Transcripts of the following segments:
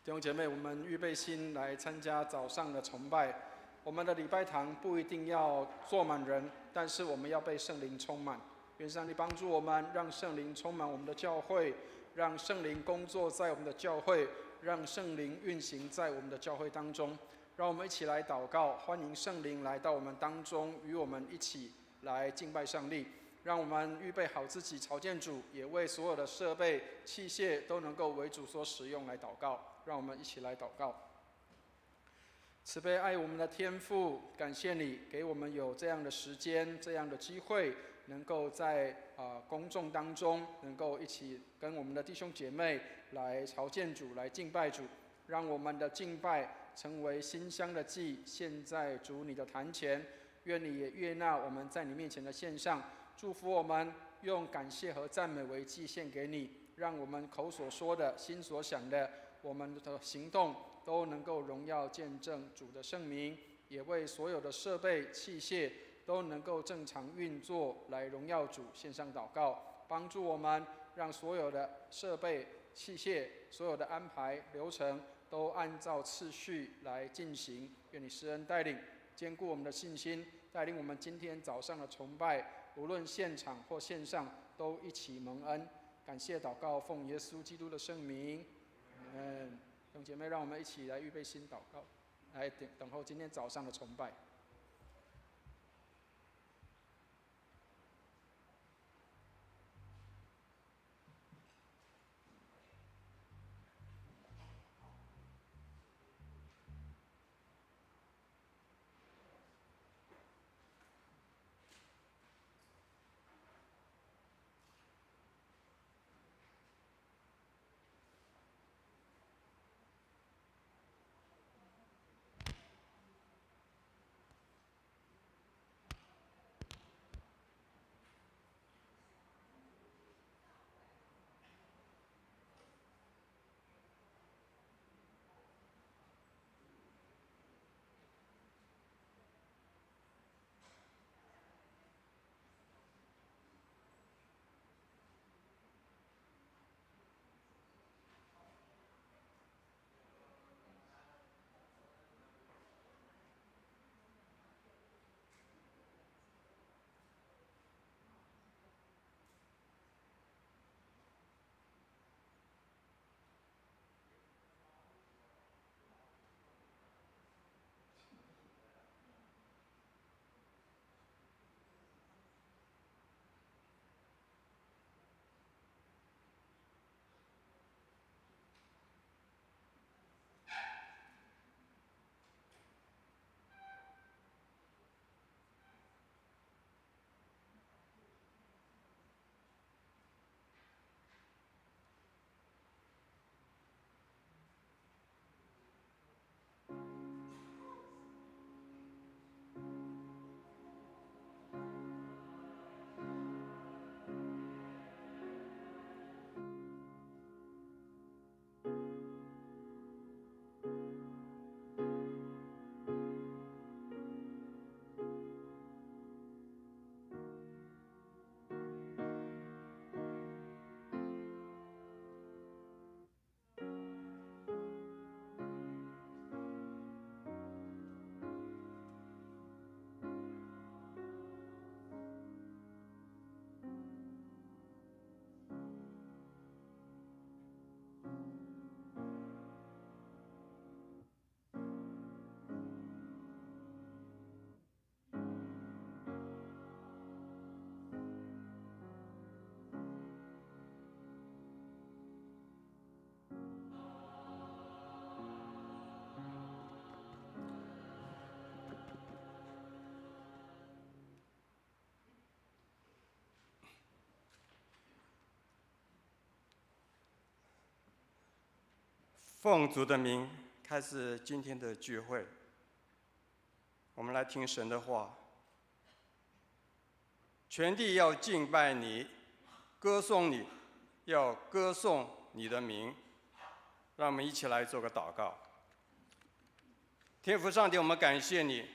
弟兄姐妹，我们预备心来参加早上的崇拜。我们的礼拜堂不一定要坐满人，但是我们要被圣灵充满。愿上帝帮助我们，让圣灵充满我们的教会，让圣灵工作在我们的教会，让圣灵运行在我们的教会当中。让我们一起来祷告，欢迎圣灵来到我们当中，与我们一起来敬拜上帝。让我们预备好自己朝见主，也为所有的设备器械都能够为主所使用来祷告。让我们一起来祷告。慈悲爱我们的天父，感谢你给我们有这样的时间、这样的机会，能够在公众当中，能够一起跟我们的弟兄姐妹来朝见主、来敬拜主，让我们的敬拜成为馨香的祭，献在主你的坛前。愿你也悦纳我们在你面前的献上，祝福我们用感谢和赞美为祭献给你，让我们口所说的、心所想的，我们的行动都能够荣耀见证主的圣名，也为所有的设备器械都能够正常运作来荣耀主献上祷告，帮助我们让所有的设备器械、所有的安排流程都按照次序来进行。愿你施恩带领，坚固我们的信心，带领我们今天早上的崇拜，无论现场或线上，都一起蒙恩。感谢祷告，奉耶稣基督的圣名。弟兄姐妹，让我们一起来预备心祷告，来等候今天早上的崇拜。奉主的名开始今天的聚会，我们来听神的话。全地要敬拜你，歌颂你，要歌颂你的名。让我们一起来做个祷告。天父上帝，我们感谢你，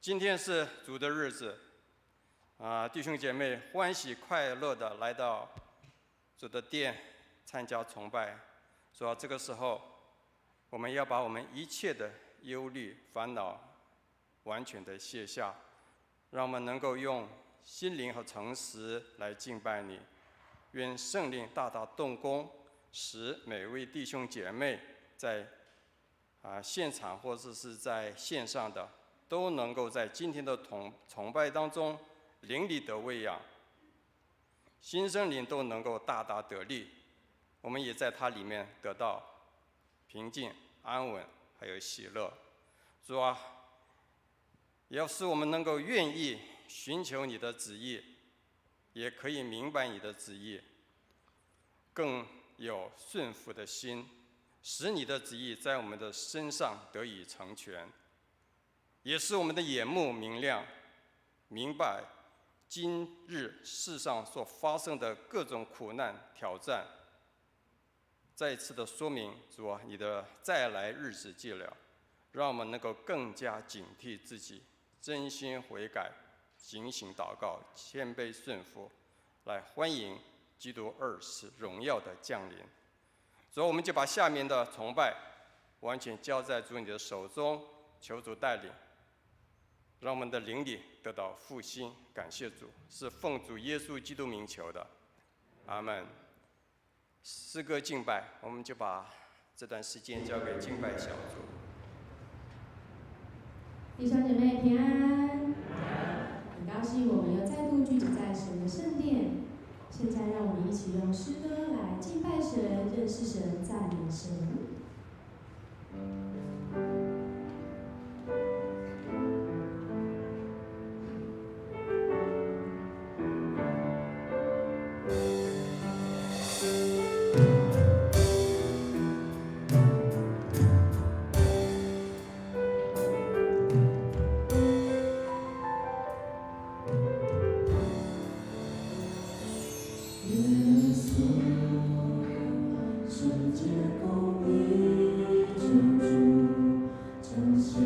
今天是主的日子，弟兄姐妹欢喜快乐的来到主的殿参加崇拜。主要这个时候，我们要把我们一切的忧虑、烦恼完全的卸下，让我们能够用心灵和诚实来敬拜你。愿圣灵大大动工，使每位弟兄姐妹在现场或者是在线上的，都能够在今天的崇拜当中灵里得喂养，新生灵都能够大大得力。我们也在它里面得到平静、安稳，还有喜乐。主啊，要使我们能够愿意寻求你的旨意，也可以明白你的旨意，更有顺服的心，使你的旨意在我们的身上得以成全，也使我们的眼目明亮，明白今日世上所发生的各种苦难挑战。再一次的说明，主啊，你的再来日子近了，让我们能够更加警惕自己，真心悔改，警醒祷告，谦卑顺服，来欢迎基督二次荣耀的降临。所以我们就把下面的崇拜完全交在主你的手中，求主带领，让我们的灵里得到复兴。感谢主，是奉主耶稣基督名求的，阿们。诗歌敬拜，我们就把这段时间交给敬拜小组。弟兄姐妹平安，很高兴我们又再度聚集在神的圣殿。现在让我们一起用诗歌来敬拜神、认识神、赞美神。神在公义救主，彰显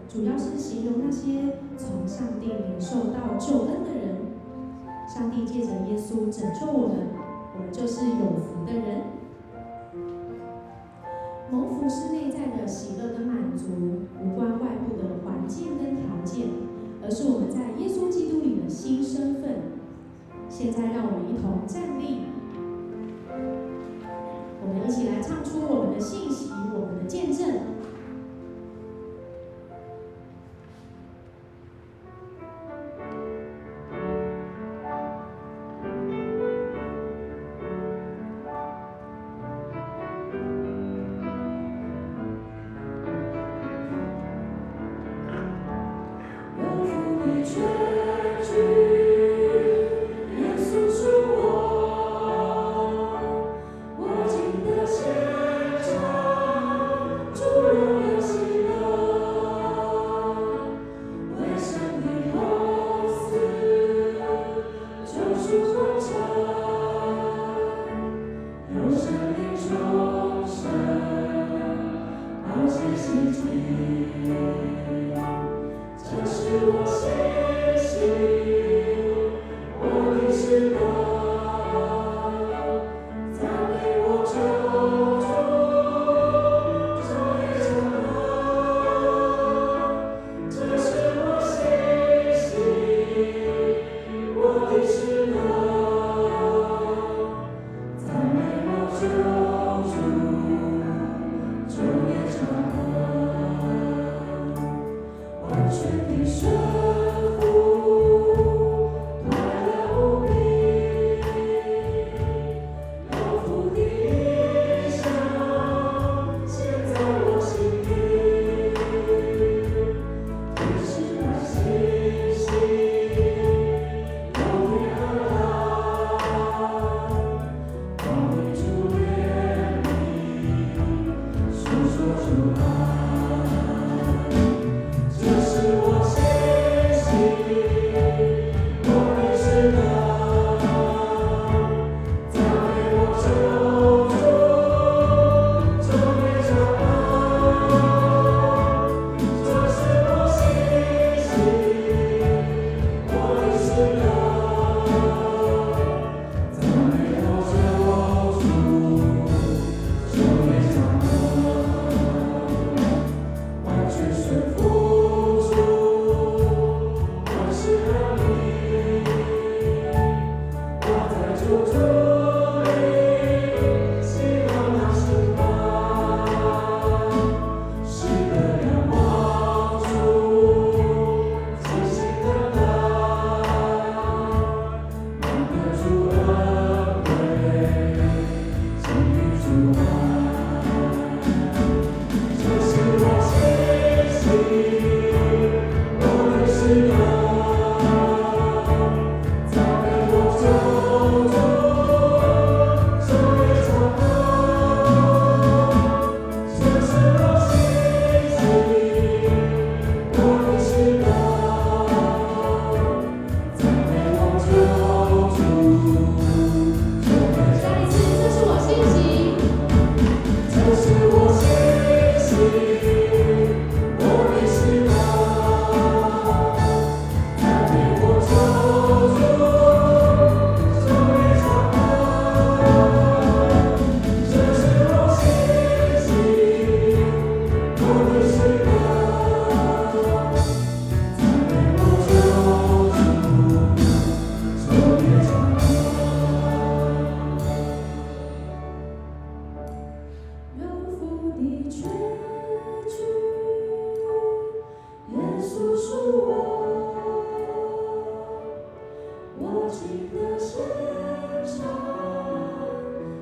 主要是形容那些从上帝领受到救恩的人。上帝借着耶稣拯救我们，我们就是有福的人。蒙福是内在的喜乐跟满足，无关外部的环境跟条件，而是我们在耶稣基督里的新身份。现在让我们一同站立，我们一起来唱出我们的信息，我们的见证。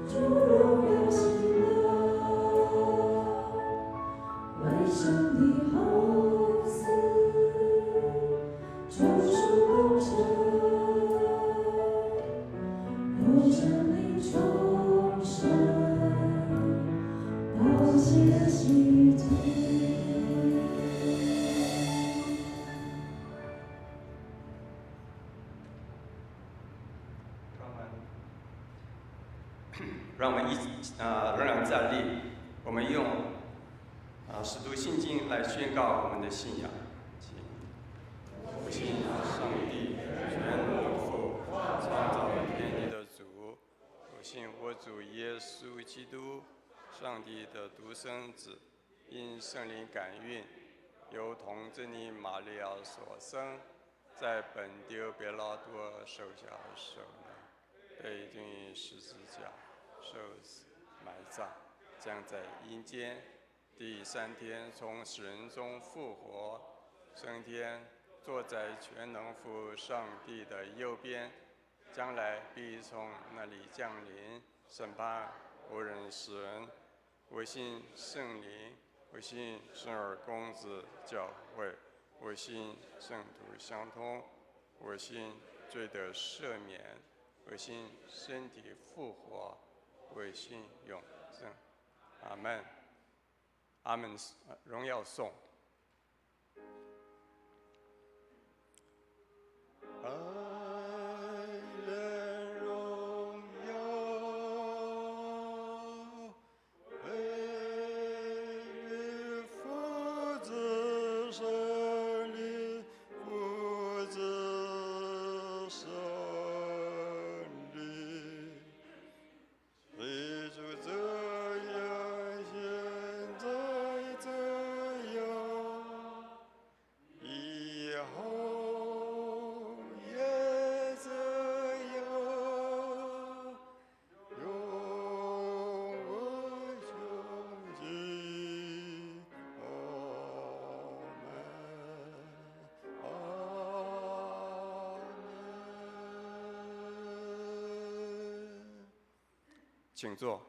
主荣耀喜乐，谢喜主。让我们仍然站立，我们用使徒信经来宣告我们的信仰。我信上帝全能的父，创造天地的主。我信我主耶稣基督，上帝的独生子，因圣灵感孕，由童贞女玛利亚所生，在本丢别拉多手下受难，被钉于十字架，受死埋葬，将在阴间第3天从死人中复活，升天，坐在全能父上帝的右边，将来必从那里降临，审判活人死人。我信圣灵，我信圣而公子教会，我信圣徒相通，我信罪的赦免，我信身体复活，我信永生。阿门。阿门。荣耀颂。请坐。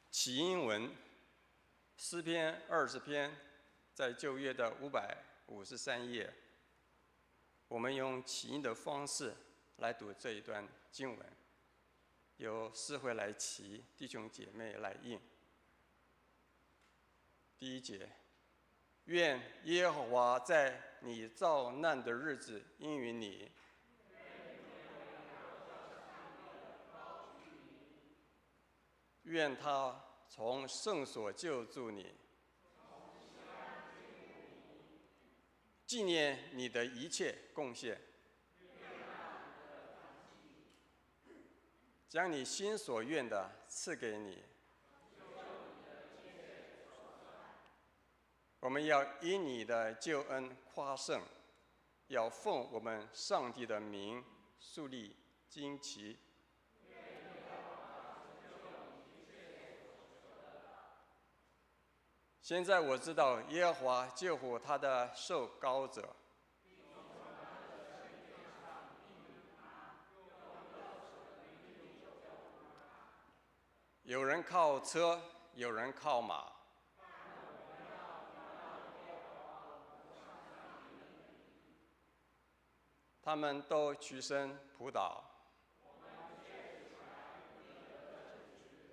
起因文，诗篇20篇，在旧约的553页。我们用起因的方式来读这一段经文，由诗会来起，弟兄姐妹来应。第1节，愿耶和华在你遭难的日子应允你。愿他从圣所救助你，纪念你的一切贡献，将你心所愿的赐给你。我们要因你的救恩夸胜，要奉我们上帝的名树立旌旗。现在我知道耶和华救护他的受膏者，有人靠车，有人靠马，他们都屈身仆倒。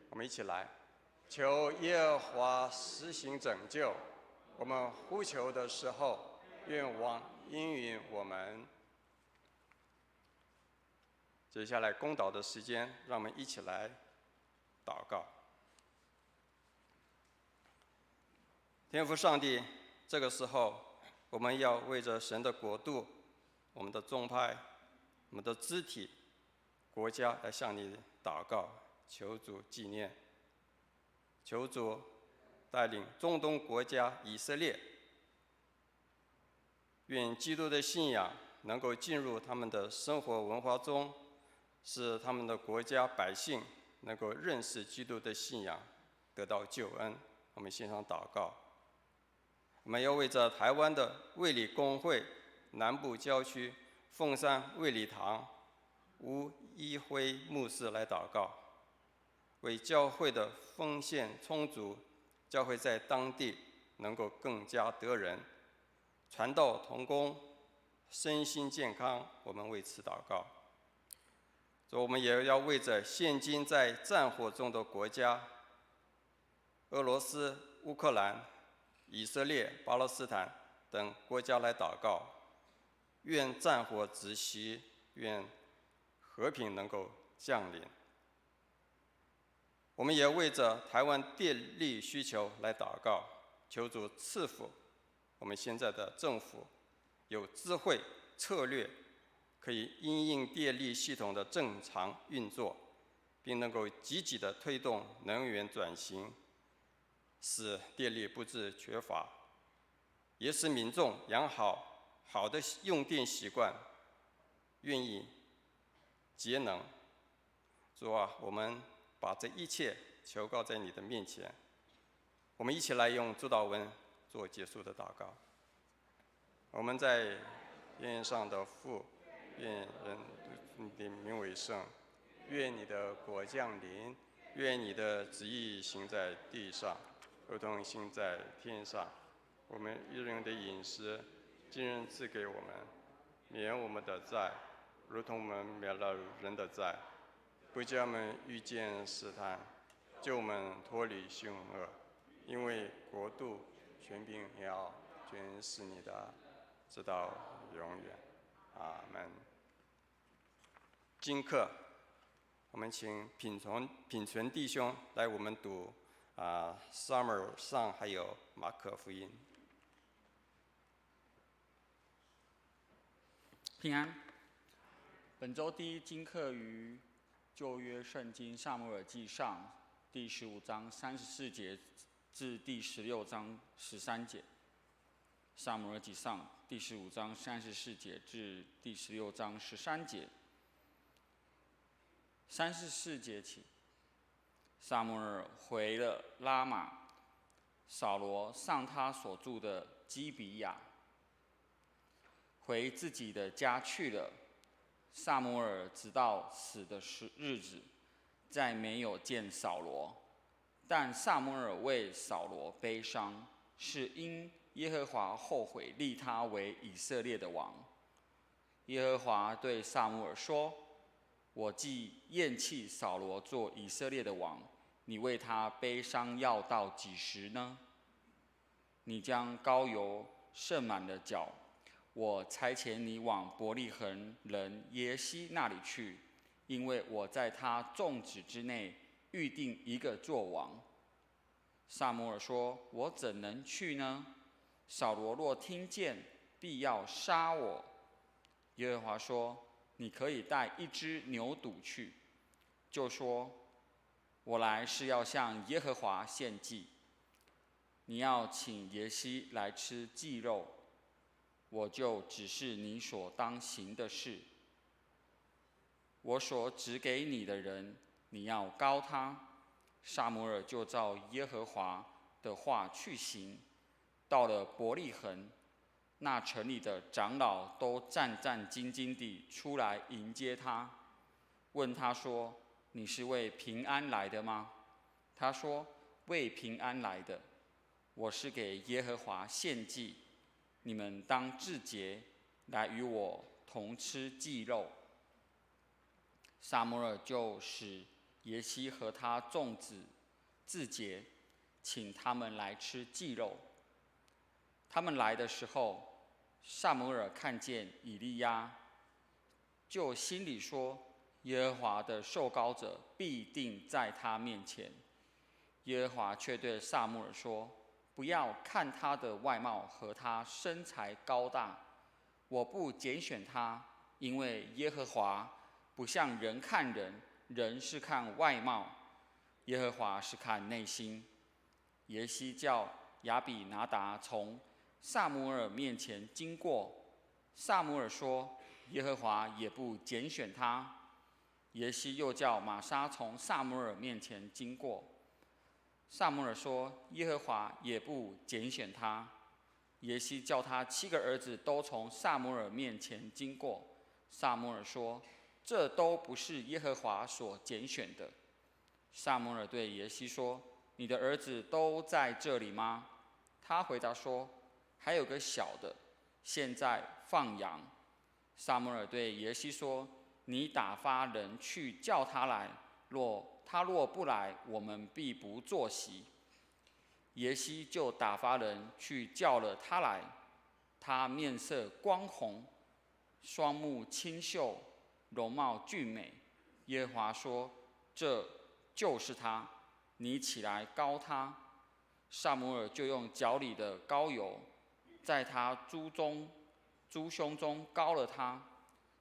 我们一起来。求耶和华施行拯救，我们呼求的时候，愿王应允我们。接下来公祷的时间，让我们一起来祷告。天父上帝，这个时候，我们要为着神的国度、我们的宗派、我们的肢体、国家来向你祷告，求主纪念。求主带领中东国家以色列，愿基督的信仰能够进入他们的生活文化中，使他们的国家百姓能够认识基督的信仰，得到救恩。我们献上祷告。我们要为着台湾的卫理公会南部郊区凤山卫理堂吴一辉牧师来祷告。为教会的奉献充足，教会在当地能够更加得人，传道同工，身心健康，我们为此祷告。我们也要为着现今在战火中的国家，俄罗斯、乌克兰、以色列、巴勒斯坦等国家来祷告，愿战火止息，愿和平能够降临。我们也为着台湾电力需求来祷告，求主赐福我们现在的政府有智慧策略，可以因应电力系统的正常运作，并能够积极地推动能源转型，使电力不致缺乏，也使民众养好的用电习惯，愿意节能。主啊，我们把这一切求告在你的面前。我们一起来用主祷文做结束的祷告。我们在天上的父，愿你的名为圣，愿你的国降临，愿你的旨意行在地上，如同行在天上。我们一人的饮食，今日赐给我们，免我们的债，如同我们免了人的债，不叫我们遇见试探，救我们脱离凶恶。因为国度、权柄、荣耀，全是你的，直到永远。阿门。今课，我们请品存弟兄来我们读撒母耳上还有马可福音。平安。本周第一经课于旧约圣经撒母耳记上第15章34节至第16章13节。撒母耳记上第15章34节至第16章13节。34节起，撒母耳回了拉玛，扫罗上他所住的基比亚，回自己的家去了。撒母耳直到死的日子，再没有见扫罗。但撒母耳为扫罗悲伤，是因耶和华后悔立他为以色列的王。耶和华对撒母耳说：“我既厌弃扫罗做以色列的王，你为他悲伤要到几时呢？你将膏油盛满了脚，我差遣你往伯利恒人耶西那里去，因为我在他众子之内预定一个作王。”撒母耳说：“我怎能去呢？扫罗若听见，必要杀我。”耶和华说：“你可以带一只牛犊去，就说：我来是要向耶和华献祭。你要请耶西来吃祭肉，我就指示你所当行的事。我所指给你的人，你要膏他。”撒母耳就照耶和华的话去行。到了伯利恒，那城里的长老都战兢兢地出来迎接他，问他说：“你是为平安来的吗？”他说：“为平安来的。我是给耶和华献祭，你们当自洁，来与我同吃祭肉。”撒母耳就使耶西和他众子自洁，请他们来吃祭肉。他们来的时候，撒母耳看见以利亚，就心里说：“耶和华的受膏者必定在他面前。”耶和华却对撒母耳说：“不要看他的外貌和他身材高大，我不拣选他，因为耶和华不像人看人，人是看外貌，耶和华是看内心。”耶西叫亚比拿达从撒母耳面前经过，撒母耳说：“耶和华也不拣选他。”耶西又叫玛莎从撒母耳面前经过，撒母耳说：“耶和华也不拣选他。”耶西叫他7个儿子都从撒母耳面前经过，撒母耳说：“这都不是耶和华所拣选的。”撒母耳对耶西说：“你的儿子都在这里吗？”他回答说：“还有个小的，现在放羊。”撒母耳对耶西说：“你打发人去叫他来，他若不来，我们必不坐席。耶西就打发人去叫了他来，他面色光红，双目清秀，容貌俊美。耶和华说：“这就是他，你起来膏他。”撒母耳就用脚里的膏油，在他猪胸中膏了他。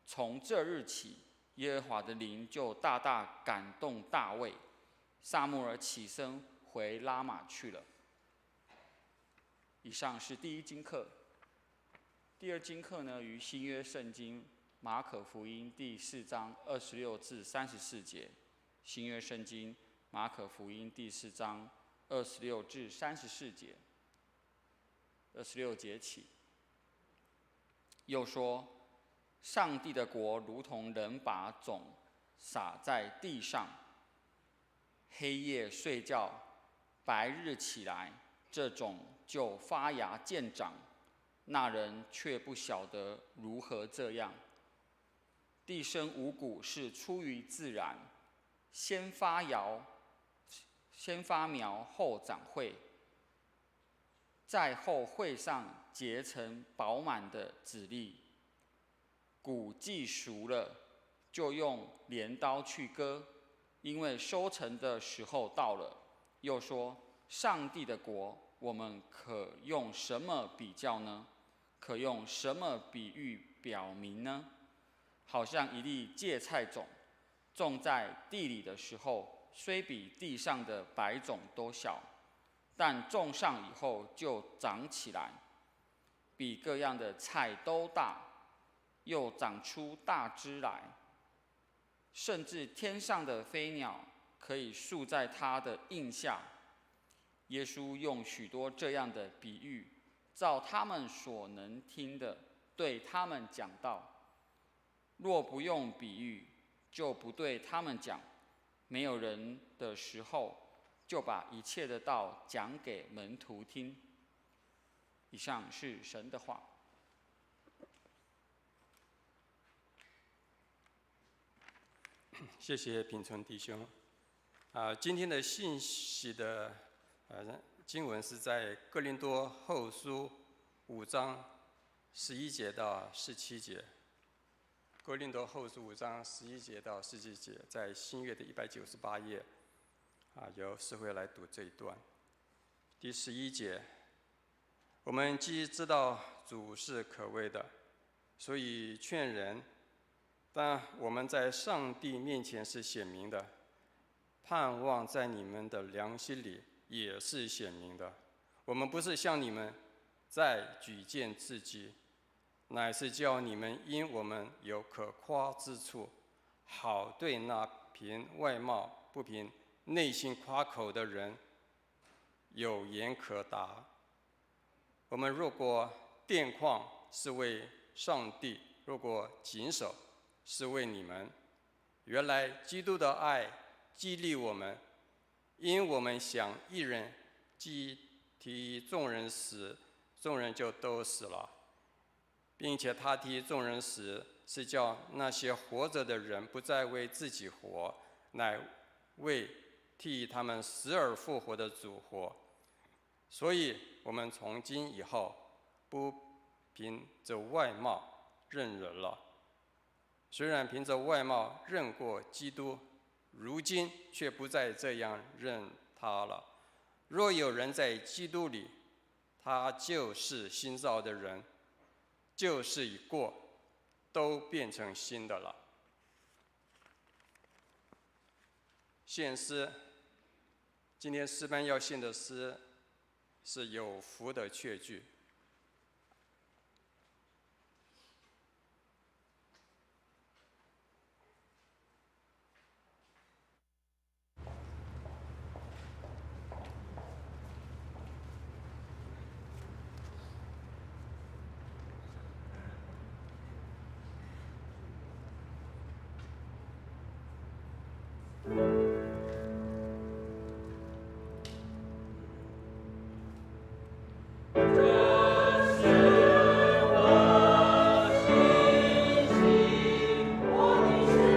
从这日起，耶和华的灵就大大感动大卫。撒母耳起身回拉玛去了。以上是第一经课。第二经课呢，于新约圣经马可福音第4章26至34节。新约圣经马可福音第4章26至34节。26节起，又说：上帝的国如同人把种撒在地上，黑夜睡觉，白日起来，这种就发芽见长，那人却不晓得如何这样。地生五谷是出于自然，先发苗，后长穗，在后穗上结成饱满的籽粒。谷既熟了，就用镰刀去割，因为收成的时候到了。又说：上帝的国，我们可用什么比较呢？可用什么比喻表明呢？好像一粒芥菜种，种在地里的时候，虽比地上的白种都小，但种上以后就长起来，比各样的菜都大，又长出大枝来，甚至天上的飞鸟可以宿在它的荫下。耶稣用许多这样的比喻，照他们所能听的，对他们讲道。若不用比喻，就不对他们讲。没有人的时候，就把一切的道讲给门徒听。以上是神的话。谢谢品存弟兄。今天的信息的经文是在哥林多后书5章11节到17节。哥林多后书5章11节到17节，在新约的198页，由诗慧来读这一段。第11节，我们既知道主是可畏的，所以劝人，但我们在上帝面前是显明的，盼望在你们的良心里也是显明的。我们不是向你们再举荐自己，乃是叫你们因我们有可夸之处，好对那凭外貌不凭内心夸口的人有言可答。我们若果癫狂，是为上帝；若果谨守，是为你们。原来基督的爱激励我们，因我们想一人既替众人死，众人就都死了，并且他替众人死，是叫那些活着的人不再为自己活，乃为替他们死而复活的主活。所以我们从今以后不凭着外貌认人了。虽然凭着外貌认过基督，如今却不再这样认他了。若有人在基督里，他就是新造的人，旧事已过，都变成新的了。献诗，今天诗班要献的诗是有福的确据。这是我心心，我的心。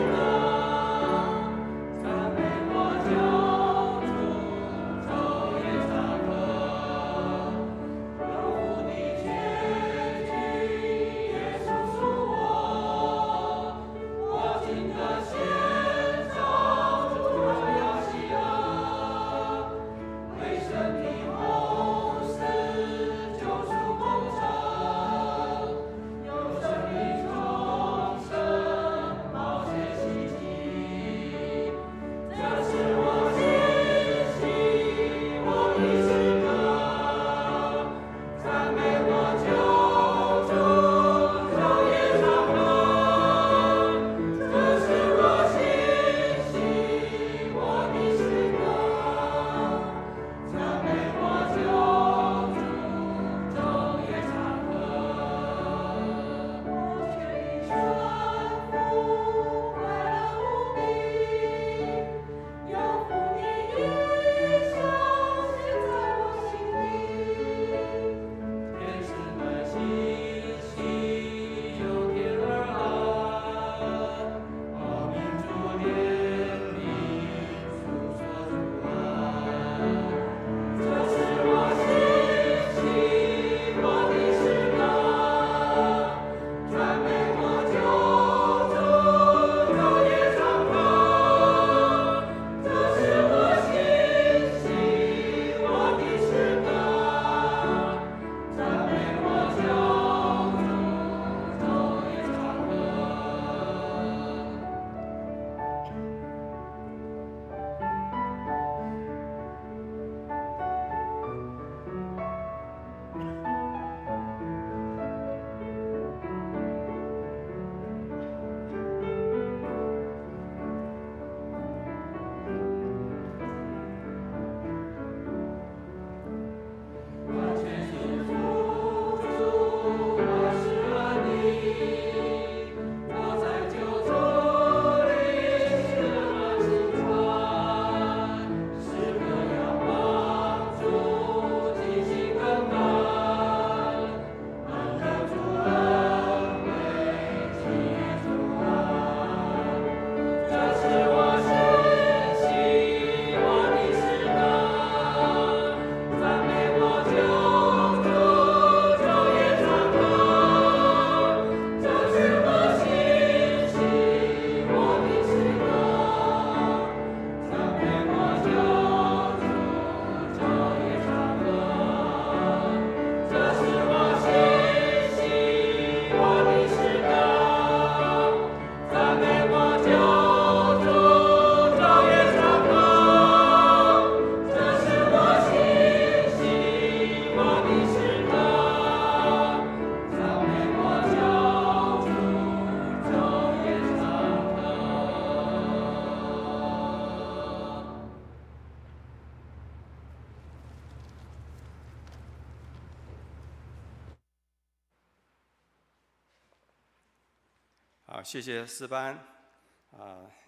好，谢谢诗班。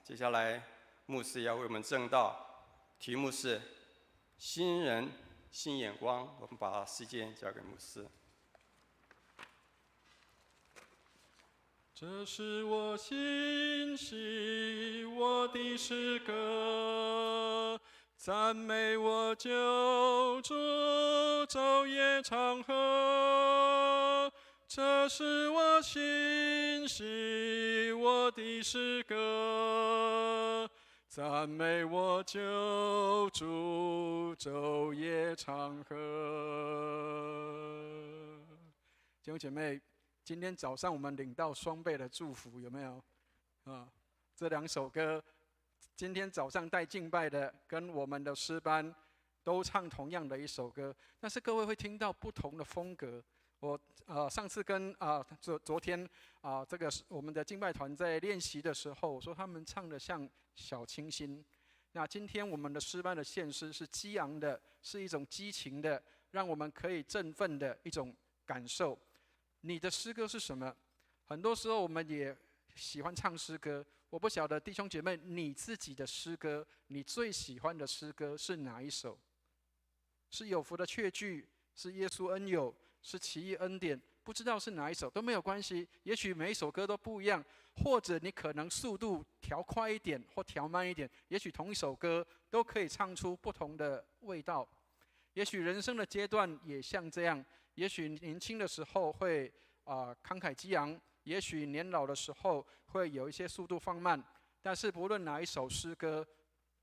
接下来牧师要为我们证道，题目是新人新眼光。我们把时间交给牧师。这是我心喜我的诗歌，赞美我救主，昼夜长和。这是我心喜我的诗歌，赞美我救主，昼夜长和。弟兄姐妹，今天早上我们领到双倍的祝福，有没有？这两首歌，今天早上带敬拜的跟我们的诗班都唱同样的一首歌，但是各位会听到不同的风格。我上次跟昨天这个我们的敬拜团在练习的时候，我说他们唱的像小清新。那今天我们的诗班的献诗是激昂的，是一种激情的，让我们可以振奋的一种感受。你的诗歌是什么？很多时候我们也喜欢唱诗歌，我不晓得弟兄姐妹，你自己的诗歌，你最喜欢的诗歌是哪一首？是有福的确据，是耶稣恩友，是奇异恩典，不知道是哪一首都没有关系。也许每一首歌都不一样，或者你可能速度调快一点或调慢一点，也许同一首歌都可以唱出不同的味道。也许人生的阶段也像这样，也许年轻的时候会慷慨激昂，也许年老的时候会有一些速度放慢。但是不论哪一首诗歌，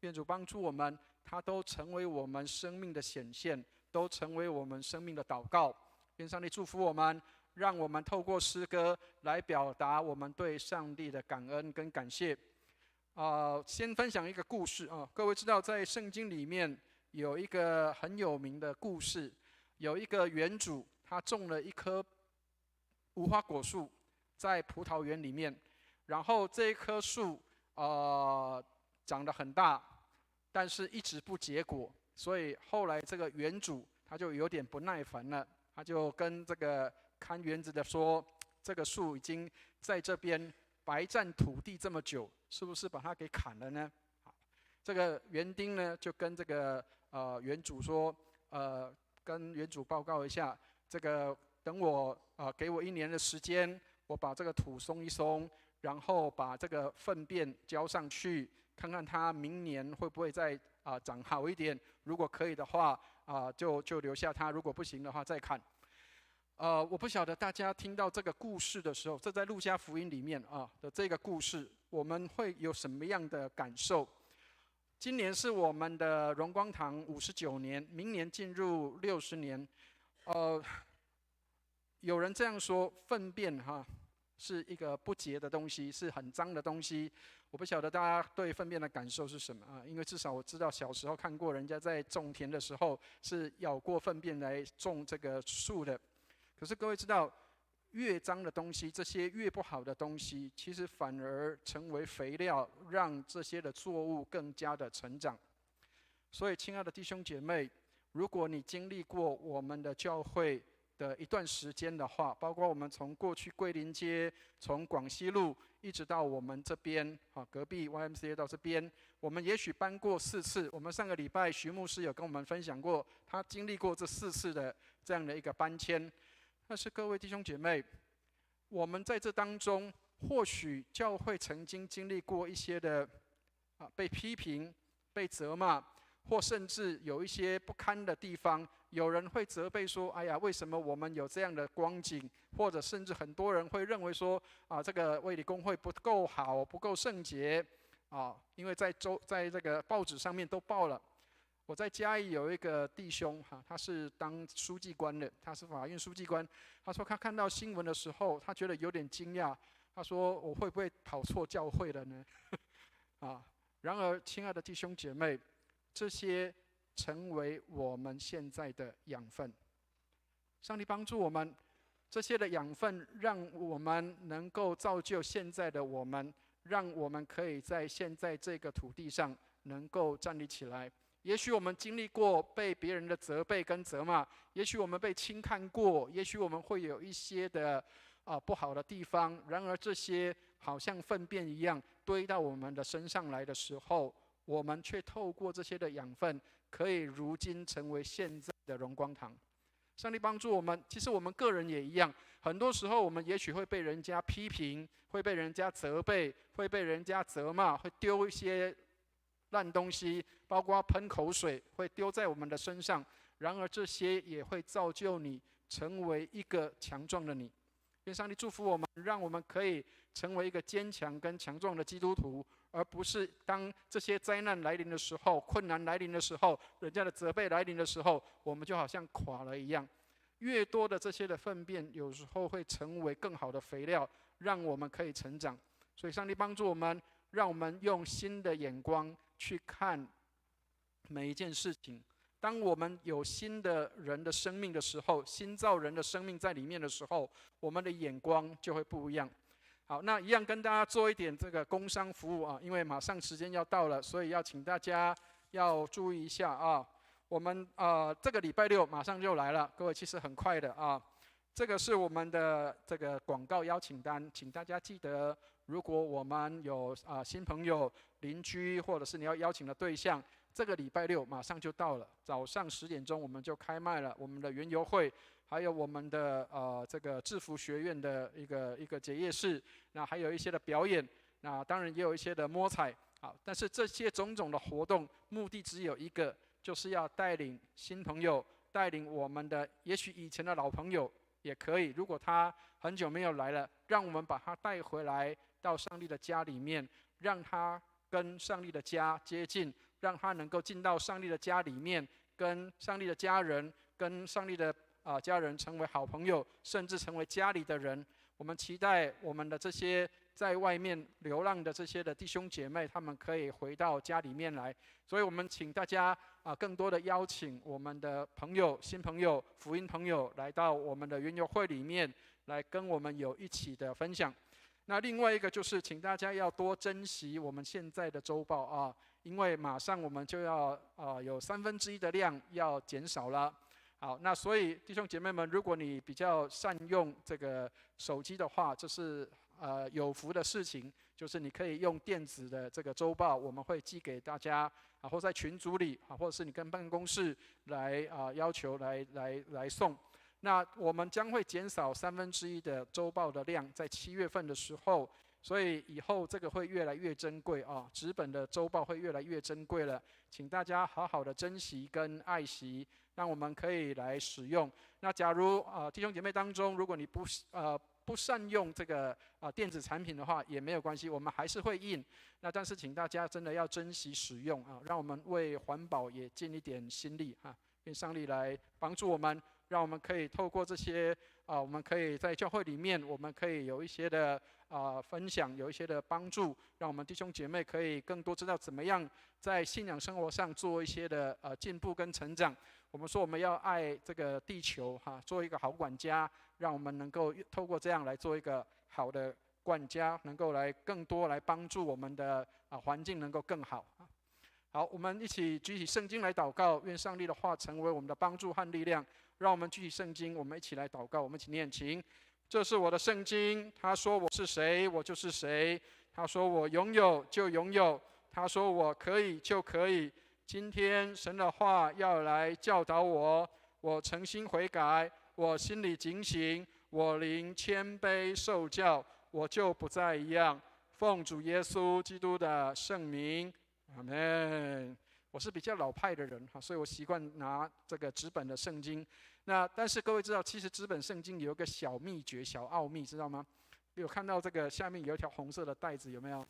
愿主帮助我们，它都成为我们生命的显现，都成为我们生命的祷告。愿上帝祝福我们，让我们透过诗歌来表达我们对上帝的感恩跟感谢。先分享一个故事啊，各位知道在圣经里面有一个很有名的故事，有一个园主，他种了一棵无花果树在葡萄园里面，然后这一棵树长得很大，但是一直不结果，所以后来这个园主他就有点不耐烦了，他就跟这个看园子的说，这个树已经在这边白占土地这么久，是不是把它给砍了呢？这个园丁呢就跟这个园主说，跟园主报告一下，这个等我给我1年的时间，我把这个土松一松，然后把这个粪便浇上去，看看它明年会不会再长好一点。如果可以的话就留下它；如果不行的话再砍。我不晓得大家听到这个故事的时候，这在路加福音里面的这个故事，我们会有什么样的感受？今年是我们的荣光堂59年，明年进入60年。有人这样说，粪便是一个不洁的东西，是很脏的东西。我不晓得大家对粪便的感受是什么因为至少我知道小时候看过人家在种田的时候是舀过粪便来种这个树的。可是各位知道，越脏的东西，这些越不好的东西，其实反而成为肥料，让这些的作物更加的成长。所以亲爱的弟兄姐妹，如果你经历过我们的教会的一段时间的话，包括我们从过去桂林街，从广西路一直到我们这边隔壁 YMCA 到这边，我们也许搬过4次。我们上个礼拜徐牧师有跟我们分享过，他经历过这4次的这样的一个搬迁。但是各位弟兄姐妹，我们在这当中，或许教会曾经经历过一些的被批评、被责骂，或甚至有一些不堪的地方。有人会责备说：“哎呀，为什么我们有这样的光景？”或者甚至很多人会认为说：“这个卫理公会不够好，不够圣洁因为在这个报纸上面都报了。”我在嘉义有一个弟兄他是当书记官的，他是法院书记官。他说他看到新闻的时候，他觉得有点惊讶。他说：“我会不会跑错教会了呢？”然而，亲爱的弟兄姐妹，这些成为我们现在的养分。上帝帮助我们，这些的养分让我们能够造就现在的我们，让我们可以在现在这个土地上能够站立起来。也许我们经历过被别人的责备跟责骂，也许我们被轻看过，也许我们会有一些的不好的地方。然而这些好像粪便一样堆到我们的身上来的时候，我们却透过这些的养分，可以如今成为现在的荣光堂。上帝帮助我们，其实我们个人也一样。很多时候，我们也许会被人家批评，会被人家责备，会被人家责骂，会丢一些烂东西，包括喷口水，会丢在我们的身上。然而，这些也会造就你成为一个强壮的你。愿上帝祝福我们，让我们可以成为一个坚强跟强壮的基督徒，而不是当这些灾难来临的时候、困难来临的时候、人家的责备来临的时候，我们就好像垮了一样。越多的这些的粪便，有时候会成为更好的肥料，让我们可以成长。所以，上帝帮助我们，让我们用新的眼光去看每一件事情。当我们有新的人的生命的时候，新造人的生命在里面的时候，我们的眼光就会不一样。好，那一样跟大家做一点这个工商服务啊，因为马上时间要到了，所以要请大家要注意一下啊。我们这个礼拜六马上就来了，各位其实很快的啊。这个是我们的这个广告邀请单，请大家记得，如果我们有新朋友、邻居，或者是你要邀请的对象，这个礼拜六马上就到了，早上10点钟我们就开卖了我们的园游会，还有我们的这个制服学院的一个结业式，那还有一些的表演，那当然也有一些的摸彩。好，但是这些种种的活动目的只有一个，就是要带领新朋友，带领我们的也许以前的老朋友也可以，如果他很久没有来了，让我们把他带回来到上帝的家里面，让他跟上帝的家接近，让他能够进到上帝的家里面，跟上帝的家人、跟上帝的家人成为好朋友，甚至成为家里的人。我们期待我们的这些在外面流浪的这些的弟兄姐妹，他们可以回到家里面来。所以我们请大家更多的邀请我们的朋友、新朋友、福音朋友来到我们的园游会里面，来跟我们有一起的分享。那另外一个就是，请大家要多珍惜我们现在的周报啊，因为马上我们就要有1/3的量要减少了。好，那所以弟兄姐妹们，如果你比较善用这个手机的话，这是有福的事情，就是你可以用电子的这个周报，我们会寄给大家或在群组里或者是你跟办公室来要求来送。那我们将会减少1/3的周报的量，在7月份的时候，所以以后这个会越来越珍贵啊，纸本的周报会越来越珍贵了，请大家好好的珍惜跟爱惜，让我们可以来使用。那假如弟兄姐妹当中，如果你不善用这个电子产品的话，也没有关系，我们还是会印。那但是请大家真的要珍惜使用啊，让我们为环保也尽一点心力啊，愿上帝来帮助我们。让我们可以透过这些我们可以在教会里面，我们可以有一些的分享，有一些的帮助，让我们弟兄姐妹可以更多知道怎么样在信仰生活上做一些的进步跟成长。我们说我们要爱这个地球做一个好管家，让我们能够透过这样来做一个好的管家，能够来更多来帮助我们的环境能够更好。好，我们一起举起圣经来祷告，愿上帝的话成为我们的帮助和力量。让我们举起圣经，我们一起来祷告。我们一起念经。这是我的圣经，他说我是谁，我就是谁。他说我拥有就拥有，他说我可以就可以。今天神的话要来教导我，我诚心悔改，我心里警醒，我灵谦卑受教，我就不再一样。奉主耶稣基督的圣名，阿们。我是比较老派的人所以我习惯拿这个纸本的圣经。那但是各位知道，其实纸本圣经有一个小秘诀、小奥秘，知道吗？有看到这个下面有一条红色的带子，有没有？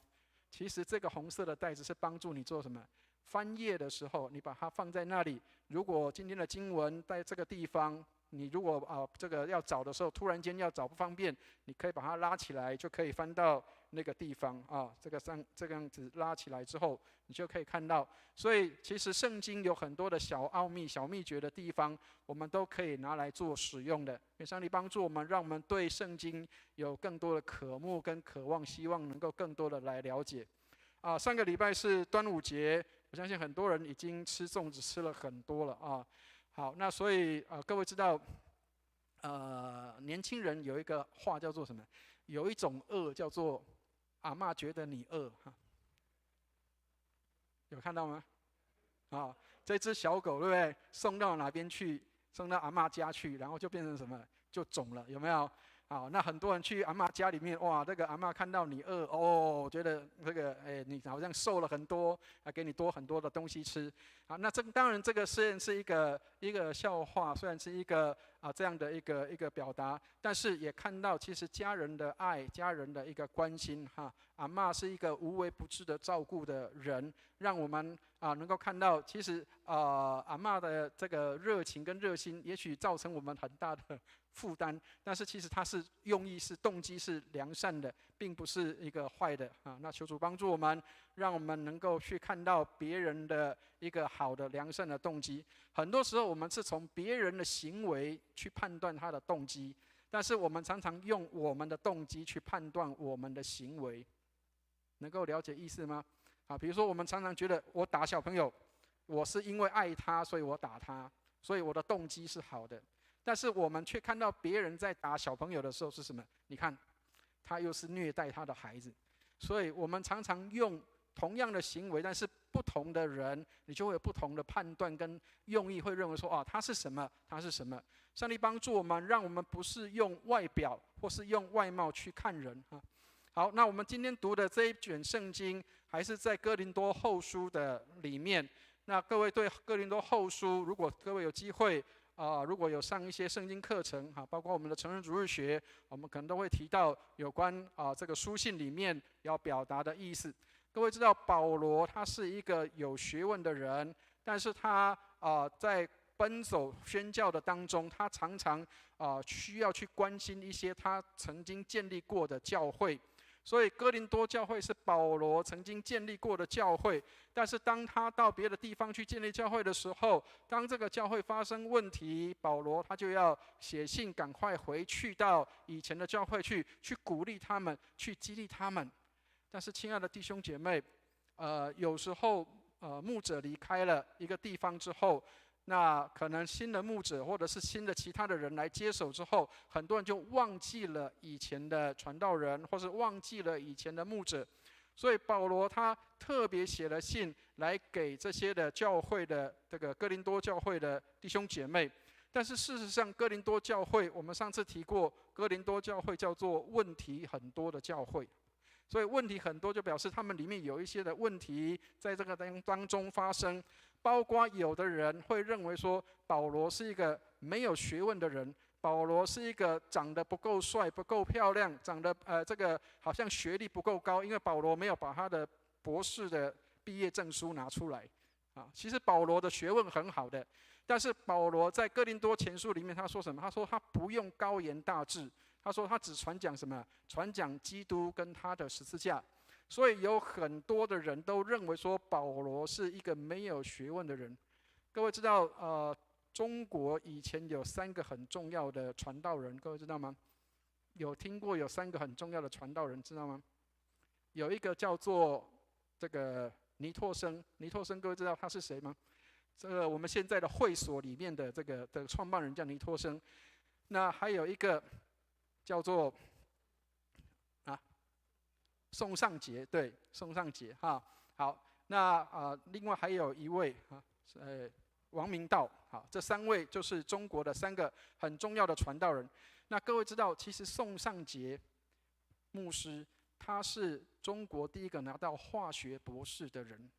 其实这个红色的带子是帮助你做什么？翻页的时候，你把它放在那里。如果今天的经文在这个地方，你如果这个要找的时候，突然间要找不方便，你可以把它拉起来，就可以翻到那个地方这个样子拉起来之后，你就可以看到。所以其实圣经有很多的小奥秘、小秘诀的地方，我们都可以拿来做使用的。愿上帝帮助我们，让我们对圣经有更多的渴慕跟渴望，希望能够更多的来了解。上个礼拜是端午节，我相信很多人已经吃粽子吃了很多了啊。好，那所以各位知道，年轻人有一个话叫做什么？有一种饿叫做阿嬷觉得你饿哈，有看到吗？啊，这只小狗对不对？送到哪边去？送到阿嬷家去，然后就变成什么？就肿了，有没有？好，那很多人去阿嬷家里面，哇，这个阿嬷看到你饿哦，觉得这个你好像瘦了很多，给你多很多的东西吃。好，那当然这个虽然是一个笑话，虽然是一个这样的一个表达，但是也看到其实家人的爱，家人的一个关心哈。阿嬷是一个无微不至的照顾的人，让我们能够看到，其实阿嬷的这个热情跟热心，也许造成我们很大的负担，但是其实他是用意是动机是良善的，并不是一个坏的啊。那求主帮助我们，让我们能够去看到别人的一个好的良善的动机。很多时候我们是从别人的行为去判断他的动机，但是我们常常用我们的动机去判断我们的行为，能够了解意思吗？啊，比如说我们常常觉得我打小朋友，我是因为爱他，所以我打他，所以我的动机是好的。但是我们却看到别人在打小朋友的时候是什么？你看，他又是虐待他的孩子。所以我们常常用同样的行为，但是不同的人，你就会有不同的判断跟用意，会认为说，他是什么，他是什么。上帝帮助我们，让我们不是用外表或是用外貌去看人啊。好，那我们今天读的这一卷圣经，还是在哥林多后书的里面。那各位对哥林多后书，如果各位有机会，如果有上一些圣经课程包括我们的成人主日学，我们可能都会提到有关这个书信里面要表达的意思。各位知道保罗他是一个有学问的人，但是他在奔走宣教的当中，他常常需要去关心一些他曾经建立过的教会。所以哥林多教会是保罗曾经建立过的教会，但是当他到别的地方去建立教会的时候，当这个教会发生问题，保罗他就要写信赶快回去到以前的教会去鼓励他们，去激励他们。但是亲爱的弟兄姐妹，有时候牧者离开了一个地方之后，那可能新的牧者或者是新的其他的人来接手之后，很多人就忘记了以前的传道人，或是忘记了以前的牧者。所以保罗他特别写了信来给这些的教会的这个哥林多教会的弟兄姐妹。但是事实上，哥林多教会我们上次提过，哥林多教会叫做问题很多的教会。所以问题很多，就表示他们里面有一些的问题在这个当中发生，包括有的人会认为说保罗是一个没有学问的人，保罗是一个长得不够帅、不够漂亮，长得这个好像学历不够高，因为保罗没有把他的博士的毕业证书拿出来其实保罗的学问很好的，但是保罗在哥林多前书里面他说什么？他说他不用高言大志。他说他只传讲什么？传讲基督跟他的十字架。所以有很多的人都认为说保罗是一个没有学问的人。各位知道中国以前有3个很重要的传道人，各位知道吗？有听过有3个很重要的传道人，知道吗？有一个叫做这个尼托生，尼托生各位知道他是谁吗？这个我们现在的会所里面的这个的创办人叫尼托生。那还有一个叫做宋尚节，对，宋尚节哈。好，那另外还有一位王明道，好，这3位就是中国的3个很重要的传道人。那各位知道，其实宋尚节牧师他是中国第一个拿到化学博士的人，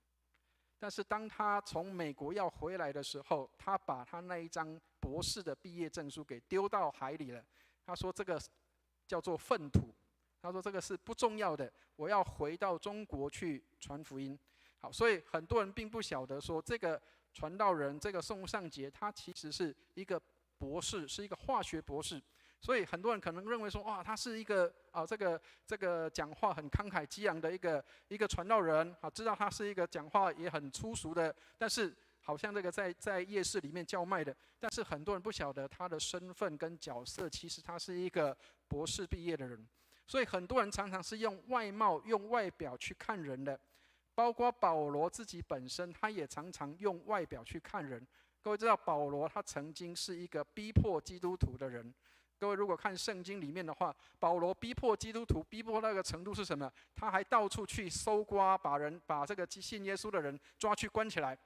但是当他从美国要回来的时候，他把他那一张博士的毕业证书给丢到海里了。他说这个叫做粪土，他说这个是不重要的，我要回到中国去传福音。好，所以很多人并不晓得说这个传道人，这个宋尚节，他其实是一个博士，是一个化学博士。所以很多人可能认为说，哇，他是一个这个讲话很慷慨激昂的一个传道人，知道他是一个讲话也很粗俗的，但是好像这个在夜市里面叫卖的，但是很多人不晓得他的身份跟角色，其实他是一个博士毕业的人。所以很多人常常是用外貌、用外表去看人的，包括保罗自己本身，他也常常用外表去看人。各位知道，保罗他曾经是一个逼迫基督徒的人。各位如果看圣经里面的话，保罗逼迫基督徒，逼迫那个程度是什么？他还到处去搜刮，把这个信耶稣的人抓去关起来。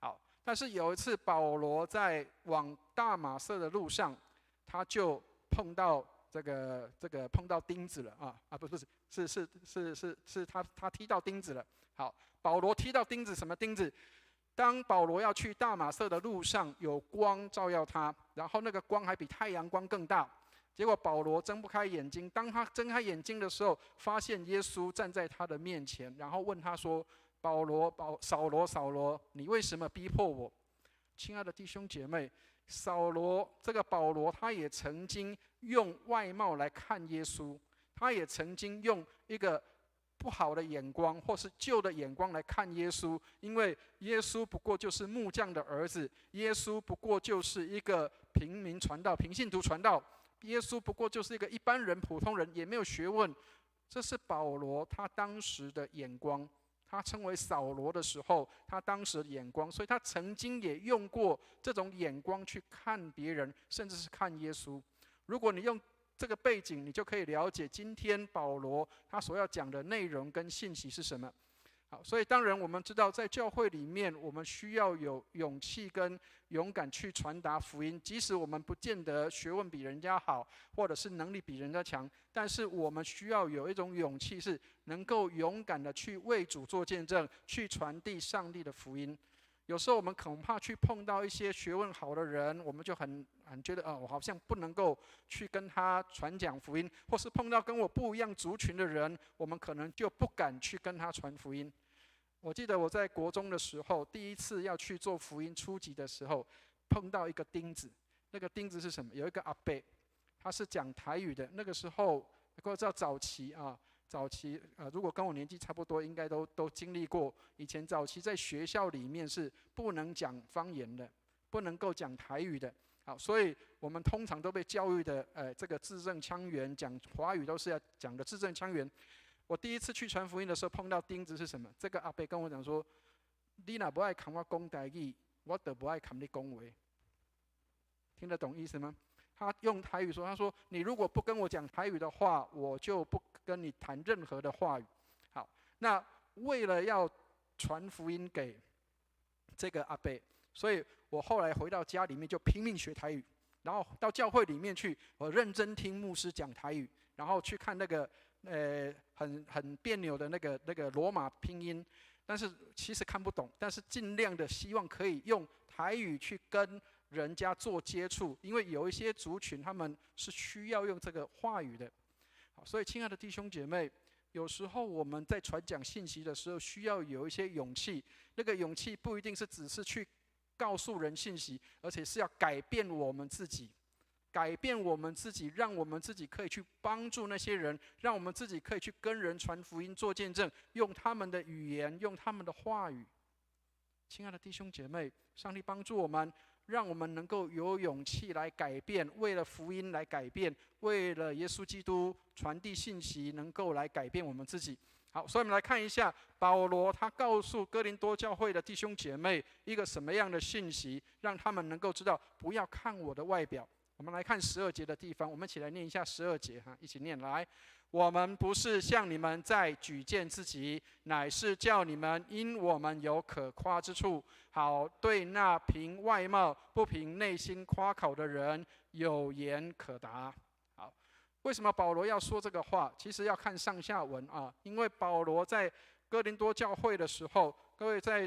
好，但是有一次保罗在往大马色的路上，他就碰到碰到钉子了不是他踢到钉子了。好，保罗踢到钉子，什么钉子？当保罗要去大马色的路上，有光照耀他，然后那个光还比太阳光更大。结果保罗睁不开眼睛，当他睁开眼睛的时候，发现耶稣站在他的面前，然后问他说：“扫罗，你为什么逼迫我？”亲爱的弟兄姐妹，这个保罗，他也曾经用外貌来看耶稣，他也曾经用一个不好的眼光或是旧的眼光来看耶稣，因为耶稣不过就是木匠的儿子，耶稣不过就是一个平民传道、平信徒传道，耶稣不过就是一个一般人、普通人，也没有学问。这是保罗他当时的眼光，他称为扫罗的时候，他当时的眼光，所以他曾经也用过这种眼光去看别人，甚至是看耶稣。如果你用这个背景，你就可以了解今天保罗他所要讲的内容跟信息是什么。好，所以当然我们知道，在教会里面，我们需要有勇气跟勇敢去传达福音，即使我们不见得学问比人家好，或者是能力比人家强，但是我们需要有一种勇气，是能够勇敢的去为主做见证，去传递上帝的福音。有时候我们恐怕去碰到一些学问好的人，我们就很觉得我好像不能够去跟他传讲福音，或是碰到跟我不一样族群的人，我们可能就不敢去跟他传福音。我记得我在国中的时候，第一次要去做福音初级的时候，碰到一个钉子。那个钉子是什么？有一个阿伯，他是讲台语的。那个时候，各位知道早期如果跟我年纪差不多，应该都经历过。以前早期在学校里面是不能讲方言的，不能够讲台语的。好，所以我们通常都被教育的，这个字正腔圆，讲华语都是要讲的字正腔圆。我第一次去传福音的时候，碰到钉子是什么？这个阿伯跟我讲说：“你若不爱看我讲台语，我就不爱看你讲话。”听得懂意思吗？他用台语说：“他说你如果不跟我讲台语的话，我就不跟你谈任何的话语。”好，那为了要传福音给这个阿伯，所以我后来回到家里面就拼命学台语，然后到教会里面去，我认真听牧师讲台语，然后去看那个很别扭的那个罗马拼音，但是其实看不懂，但是尽量的希望可以用台语去跟人家做接触，因为有一些族群他们是需要用这个话语的。好，所以亲爱的弟兄姐妹，有时候我们在传讲信息的时候，需要有一些勇气。那个勇气不一定是只是去告诉人信息，而且是要改变我们自己。改变我们自己，让我们自己可以去帮助那些人，让我们自己可以去跟人传福音、做见证，用他们的语言，用他们的话语。亲爱的弟兄姐妹，上帝帮助我们，让我们能够有勇气来改变，为了福音来改变，为了耶稣基督传递信息，能够来改变我们自己。好，所以我们来看一下保罗他告诉哥林多教会的弟兄姐妹一个什么样的信息，让他们能够知道不要看我的外表。我们来看12节的地方，我们一起来念一下12节一起念来。我们不是向你们在举荐自己，乃是叫你们因我们有可夸之处，好对那凭外貌不凭内心夸口的人有言可答。好，为什么保罗要说这个话？其实要看上下文因为保罗在哥林多教会的时候，各位在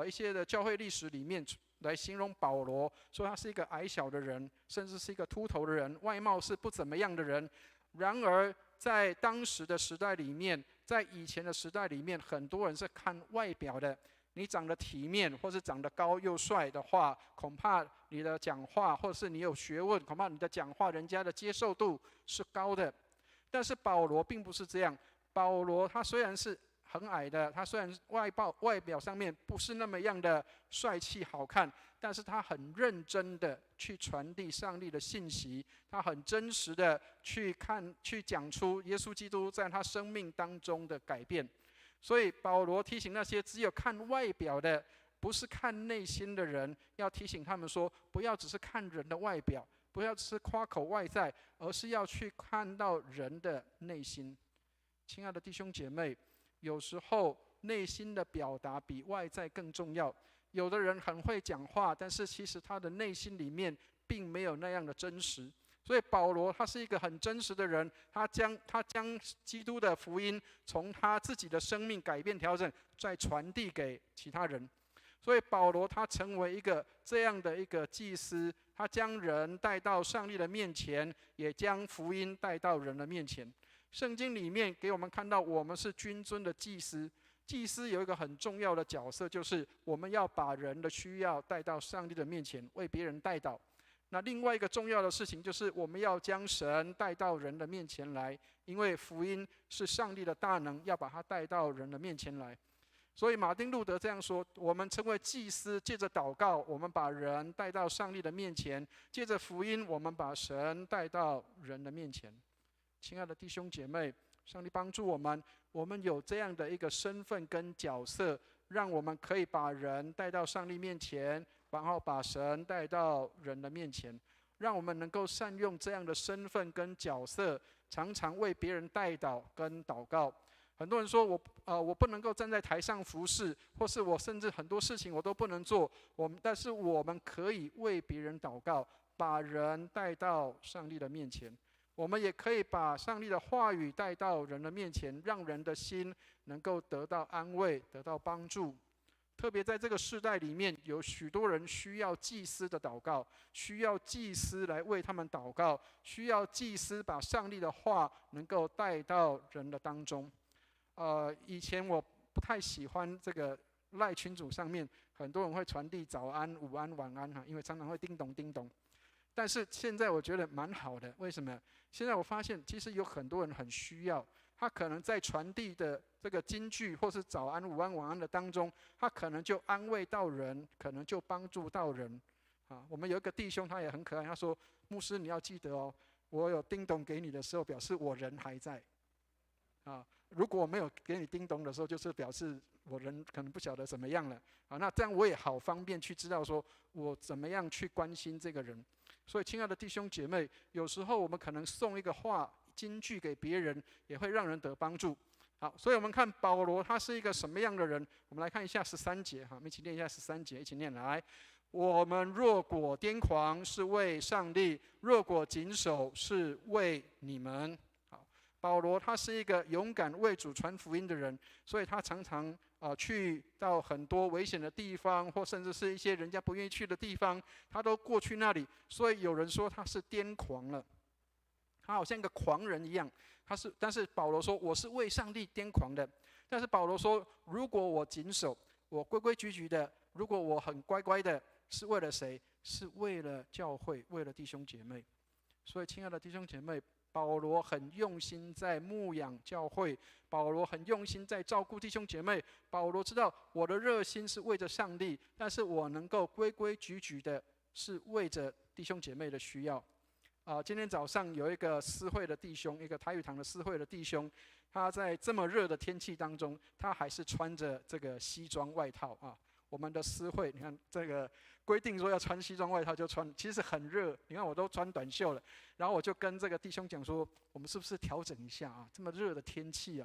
一些的教会历史里面来形容保罗，说他是一个矮小的人，甚至是一个秃头的人，外貌是不怎么样的人。然而在当时的时代里面，在以前的时代里面，很多人是看外表的。你长得体面，或是长得高又帅的话，恐怕你的讲话，或是你有学问，恐怕你的讲话人家的接受度是高的。但是保罗并不是这样。保罗他虽然是很矮的，他虽然外表上面不是那么样的帅气好看，但是他很认真的去传递上帝的信息，他很真实的去讲出耶稣基督在他生命当中的改变。所以保罗提醒那些只有看外表的，不是看内心的人，要提醒他们说，不要只是看人的外表，不要只是夸口外在，而是要去看到人的内心。亲爱的弟兄姐妹，有时候内心的表达比外在更重要。有的人很会讲话，但是其实他的内心里面并没有那样的真实。所以保罗他是一个很真实的人，他将基督的福音从他自己的生命改变调整，再传递给其他人。所以保罗他成为一个这样的一个祭司，他将人带到上帝的面前，也将福音带到人的面前。圣经里面给我们看到，我们是君尊的祭司。祭司有一个很重要的角色，就是我们要把人的需要带到上帝的面前，为别人代祷。那另外一个重要的事情，就是我们要将神带到人的面前来，因为福音是上帝的大能，要把它带到人的面前来。所以马丁路德这样说：我们成为祭司，借着祷告，我们把人带到上帝的面前；借着福音，我们把神带到人的面前。亲爱的弟兄姐妹，上帝帮助我们，我们有这样的一个身份跟角色，让我们可以把人带到上帝面前，然后把神带到人的面前，让我们能够善用这样的身份跟角色，常常为别人代祷跟祷告。很多人说我不能够站在台上服侍，或是我甚至很多事情我都不能做，但是我们可以为别人祷告，把人带到上帝的面前。我们也可以把上帝的话语带到人的面前，让人的心能够得到安慰，得到帮助。特别在这个世代里面，有许多人需要祭司的祷告，需要祭司来为他们祷告，需要祭司把上帝的话能够带到人的当中。以前我不太喜欢这个赖群组上面很多人会传递早安、午安、晚安因为常常会叮咚叮咚。但是现在我觉得蛮好的，为什么？现在我发现其实有很多人很需要，他可能在传递的这个金句或是早安、午安、晚安的当中，他可能就安慰到人，可能就帮助到人。我们有一个弟兄他也很可爱，他说：牧师你要记得哦，我有叮咚给你的时候，表示我人还在。如果我没有给你叮咚的时候，就是表示我人可能不晓得怎么样了。那这样我也好方便去知道说我怎么样去关心这个人。所以亲爱的弟兄姐妹，有时候我们可能送一个话金句给别人，也会让人得帮助。好，所以我们看保罗他是一个什么样的人？我们来看一下13节，我们一起念一下13节，一起念来。我们若果癫狂，是为上帝；若果谨守，是为你们。保罗他是一个勇敢为主传福音的人，所以他常常去到很多危险的地方，或甚至是一些人家不愿意去的地方，他都过去那里。所以有人说他是癫狂了，他好像一个狂人一样。但是保罗说我是为上帝癫狂的。但是保罗说，如果我谨守，我规规矩矩的，如果我很乖乖的，是为了谁？是为了教会，为了弟兄姐妹。所以亲爱的弟兄姐妹，保罗很用心在牧养教会，保罗很用心在照顾弟兄姐妹。保罗知道我的热心是为着上帝，但是我能够规规矩矩的，是为着弟兄姐妹的需要。今天早上有一个私会的弟兄，一个台语堂的私会的弟兄，他在这么热的天气当中，他还是穿着这个西装外套我们的私会，你看这个规定说要穿西装外套就穿，其实很热。你看我都穿短袖了，然后我就跟这个弟兄讲说，我们是不是调整一下这么热的天气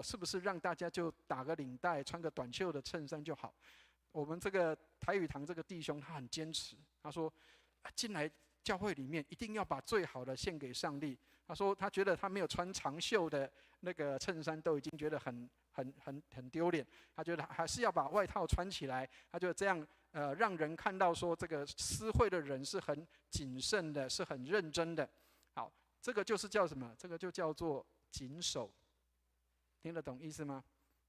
是不是让大家就打个领带，穿个短袖的衬衫就好？我们这个台语堂这个弟兄他很坚持，他说进来教会里面一定要把最好的献给上帝。他说他觉得他没有穿长袖的那个衬衫都已经觉得很丢脸，他觉得还是要把外套穿起来。他就这样让人看到说这个私会的人是很谨慎的，是很认真的。好，这个就是叫什么？这个就叫做谨守。听得懂意思吗？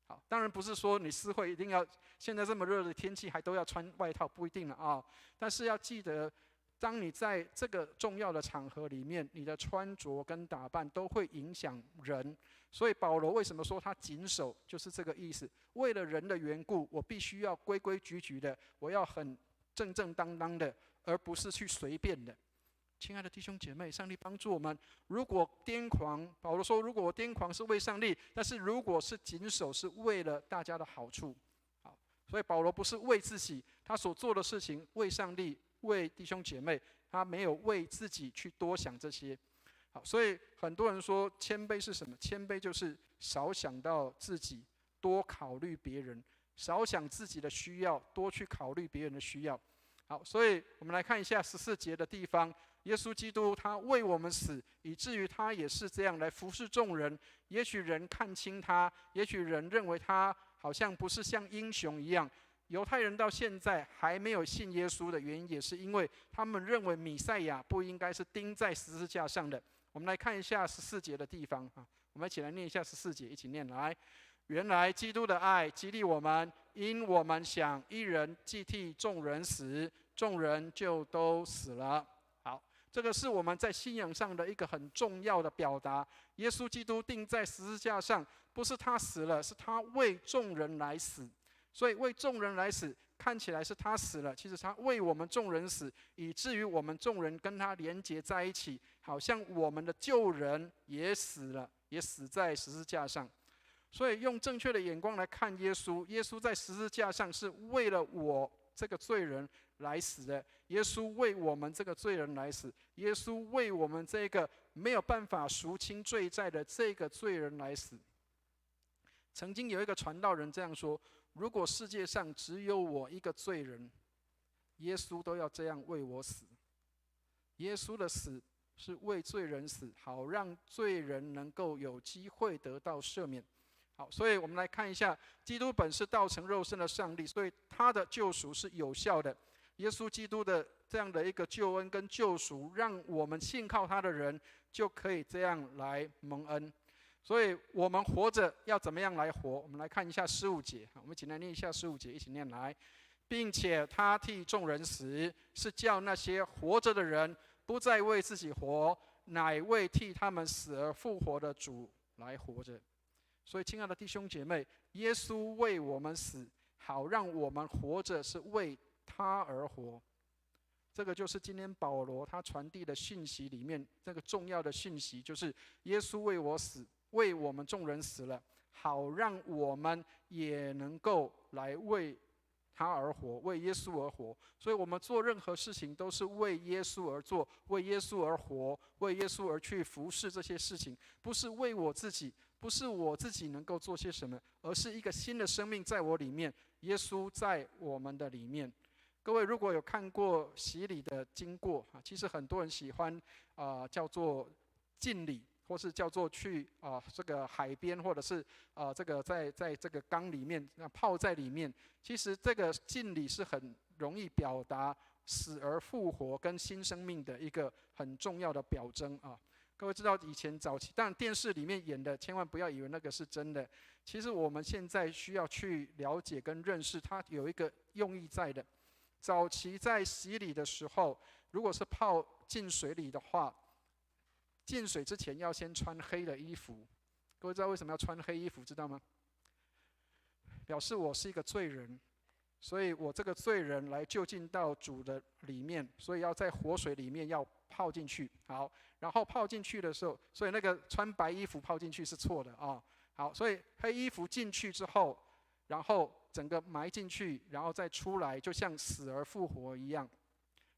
好，当然不是说你私会一定要现在这么热的天气还都要穿外套，不一定了但是要记得，当你在这个重要的场合里面，你的穿着跟打扮都会影响人。所以保罗为什么说他谨守，就是这个意思。为了人的缘故，我必须要规规矩矩的，我要很正正当当的，而不是去随便的。亲爱的弟兄姐妹，上帝帮助我们。如果癫狂，保罗说，如果我癫狂是为上帝，但是如果是谨守，是为了大家的好处。好，所以保罗不是为自己，他所做的事情为上帝，为弟兄姐妹，他没有为自己去多想这些。好，所以很多人说谦卑是什么？谦卑就是少想到自己，多考虑别人，少想自己的需要，多去考虑别人的需要。好，所以我们来看一下14节的地方，耶稣基督他为我们死，以至于他也是这样来服侍众人。也许人看轻他，也许人认为他好像不是像英雄一样。犹太人到现在还没有信耶稣的原因，也是因为他们认为弥赛亚不应该是钉在十字架上的。我们来看一下14节的地方，我们一起来念一下14节，一起念来。原来基督的爱激励我们，因我们想一人既替众人死，众人就都死了。好，这个是我们在信仰上的一个很重要的表达。耶稣基督钉在十字架上，不是他死了，是他为众人来死。所以为众人来死，看起来是他死了，其实他为我们众人死，以至于我们众人跟他连结在一起，好像我们的旧人也死了，也死在十字架上。所以用正确的眼光来看耶稣，耶稣在十字架上是为了我这个罪人来死的，耶稣为我们这个罪人来死，耶稣为我们这个没有办法赎清罪债的这个罪人来死。曾经有一个传道人这样说，如果世界上只有我一个罪人，耶稣都要这样为我死。耶稣的死是为罪人死，好让罪人能够有机会得到赦免。好，所以我们来看一下，基督本是道成肉身的上帝，所以他的救赎是有效的。耶稣基督的这样的一个救恩跟救赎，让我们信靠他的人就可以这样来蒙恩。所以我们活着要怎么样来活？我们来看一下15节，我们一起来念一下15节，一起念来。并且他替众人死，是叫那些活着的人不再为自己活，乃为替他们死而复活的主来活着。所以亲爱的弟兄姐妹，耶稣为我们死，好让我们活着是为他而活。这个就是今天保罗他传递的讯息里面这个重要的讯息，就是耶稣为我死，为我们众人死了，好让我们也能够来为他而活，为耶稣而活。所以我们做任何事情都是为耶稣而做，为耶稣而活，为耶稣而去服侍这些事情，不是为我自己，不是我自己能够做些什么，而是一个新的生命在我里面，耶稣在我们的里面。各位如果有看过洗礼的经过，其实很多人喜欢叫做浸礼，或是叫做去这个海边，或者是这个在这个缸里面泡在里面。其实这个浸礼是很容易表达死而复活跟新生命的一个很重要的表征啊。各位知道以前早期，当然电视里面演的，千万不要以为那个是真的。其实我们现在需要去了解跟认识，它有一个用意在的。早期在洗礼的时候，如果是泡进水里的话，进水之前要先穿黑的衣服。各位知道为什么要穿黑衣服，知道吗？表示我是一个罪人，所以我这个罪人来就近到主的里面，所以要在活水里面要泡进去。好，然后泡进去的时候，所以那个穿白衣服泡进去是错的啊。好，所以黑衣服进去之后，然后整个埋进去，然后再出来，就像死而复活一样。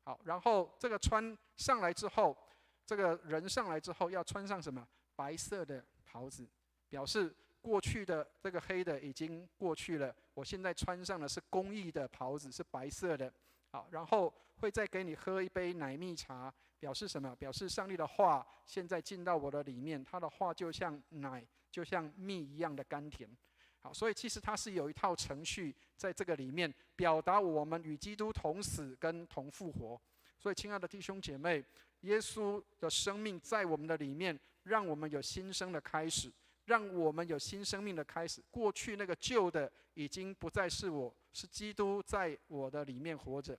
好，然后这个穿上来之后，这个人上来之后要穿上什么？白色的袍子，表示过去的这个黑的已经过去了，我现在穿上的是公义的袍子，是白色的。好，然后会再给你喝一杯奶蜜茶，表示什么？表示上帝的话现在进到我的里面，他的话就像奶，就像蜜一样的甘甜。好，所以其实它是有一套程序在这个里面，表达我们与基督同死跟同复活。所以亲爱的弟兄姐妹，耶稣的生命在我们的里面，让我们有新生的开始，让我们有新生命的开始。过去那个旧的已经不再是我，是基督在我的里面活着。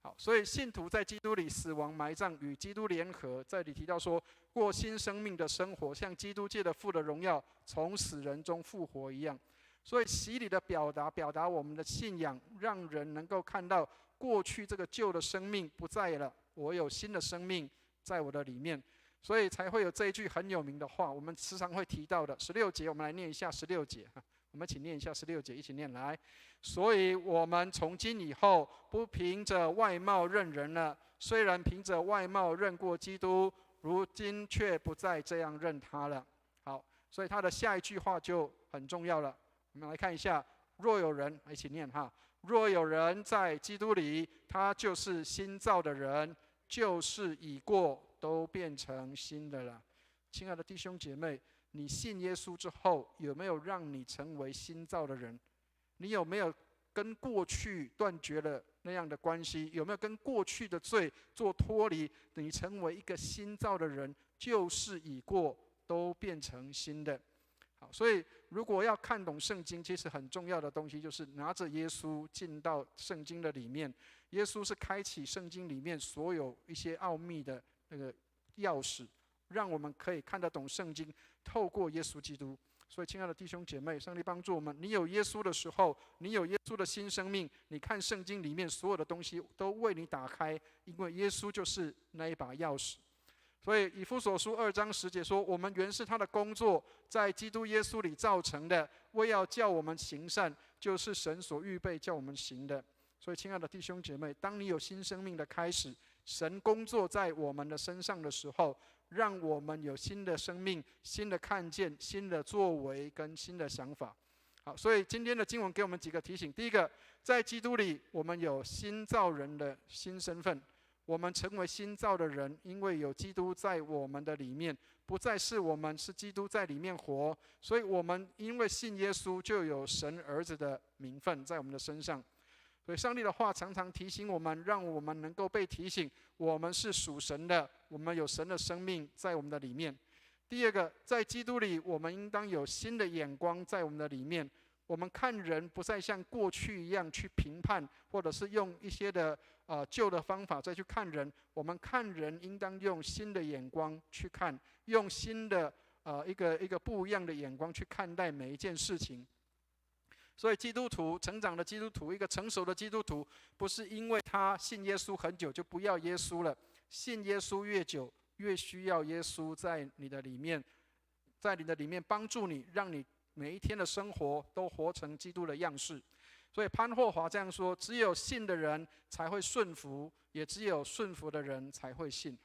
好，所以信徒在基督里死亡埋葬，与基督联合。这里提到说，过新生命的生活，像基督借着父的荣耀从死人中复活一样。所以洗礼的表达我们的信仰，让人能够看到过去这个旧的生命不在了，我有新的生命在我的里面。所以才会有这一句很有名的话，我们时常会提到的16节，我们来念一下16节。我们一起念一下16节，一起念来。所以我们从今以后不凭着外貌认人了，虽然凭着外貌认过基督，如今却不再这样认他了。好，所以他的下一句话就很重要了。我们来看一下，若有人，一起念哈。若有人在基督里，他就是新造的人，旧事已过，都变成新的了。亲爱的弟兄姐妹，你信耶稣之后，有没有让你成为新造的人？你有没有跟过去断绝了那样的关系？有没有跟过去的罪做脱离？你成为一个新造的人，旧事已过，都变成新的。好，所以如果要看懂圣经，其实很重要的东西就是拿着耶稣进到圣经的里面。耶稣是开启圣经里面所有一些奥秘的那个钥匙，让我们可以看得懂圣经，透过耶稣基督。所以，亲爱的弟兄姐妹，上帝帮助我们。你有耶稣的时候，你有耶稣的新生命，你看圣经里面所有的东西都为你打开，因为耶稣就是那一把钥匙。所以以弗所书2章10节说，我们原是他的工作，在基督耶稣里造成的，为要叫我们行善，就是神所预备叫我们行的。所以亲爱的弟兄姐妹，当你有新生命的开始，神工作在我们的身上的时候，让我们有新的生命、新的看见、新的作为跟新的想法。好，所以今天的经文给我们几个提醒。第一个，在基督里，我们有新造人的新身份。我们成为新造的人，因为有基督在我们的里面，不再是我们，是基督在里面活。所以我们因为信耶稣，就有神儿子的名分在我们的身上。所以上帝的话常常提醒我们，让我们能够被提醒，我们是属神的，我们有神的生命在我们的里面。第二个，在基督里，我们应当有新的眼光在我们的里面。我们看人不再像过去一样去评判，或者是用一些的旧的方法再去看人。我们看人应当用新的眼光去看，用新的一个不一样的眼光去看待每一件事情。所以基督徒成长的基督徒，一个成熟的基督徒，不是因为他信耶稣很久就不要耶稣了。信耶稣越久，越需要耶稣在你的里面，帮助你，让你每一天的生活都活成基督的样式。所以潘霍华这样说：只有信的人才会顺服，也只有顺服的人才会信。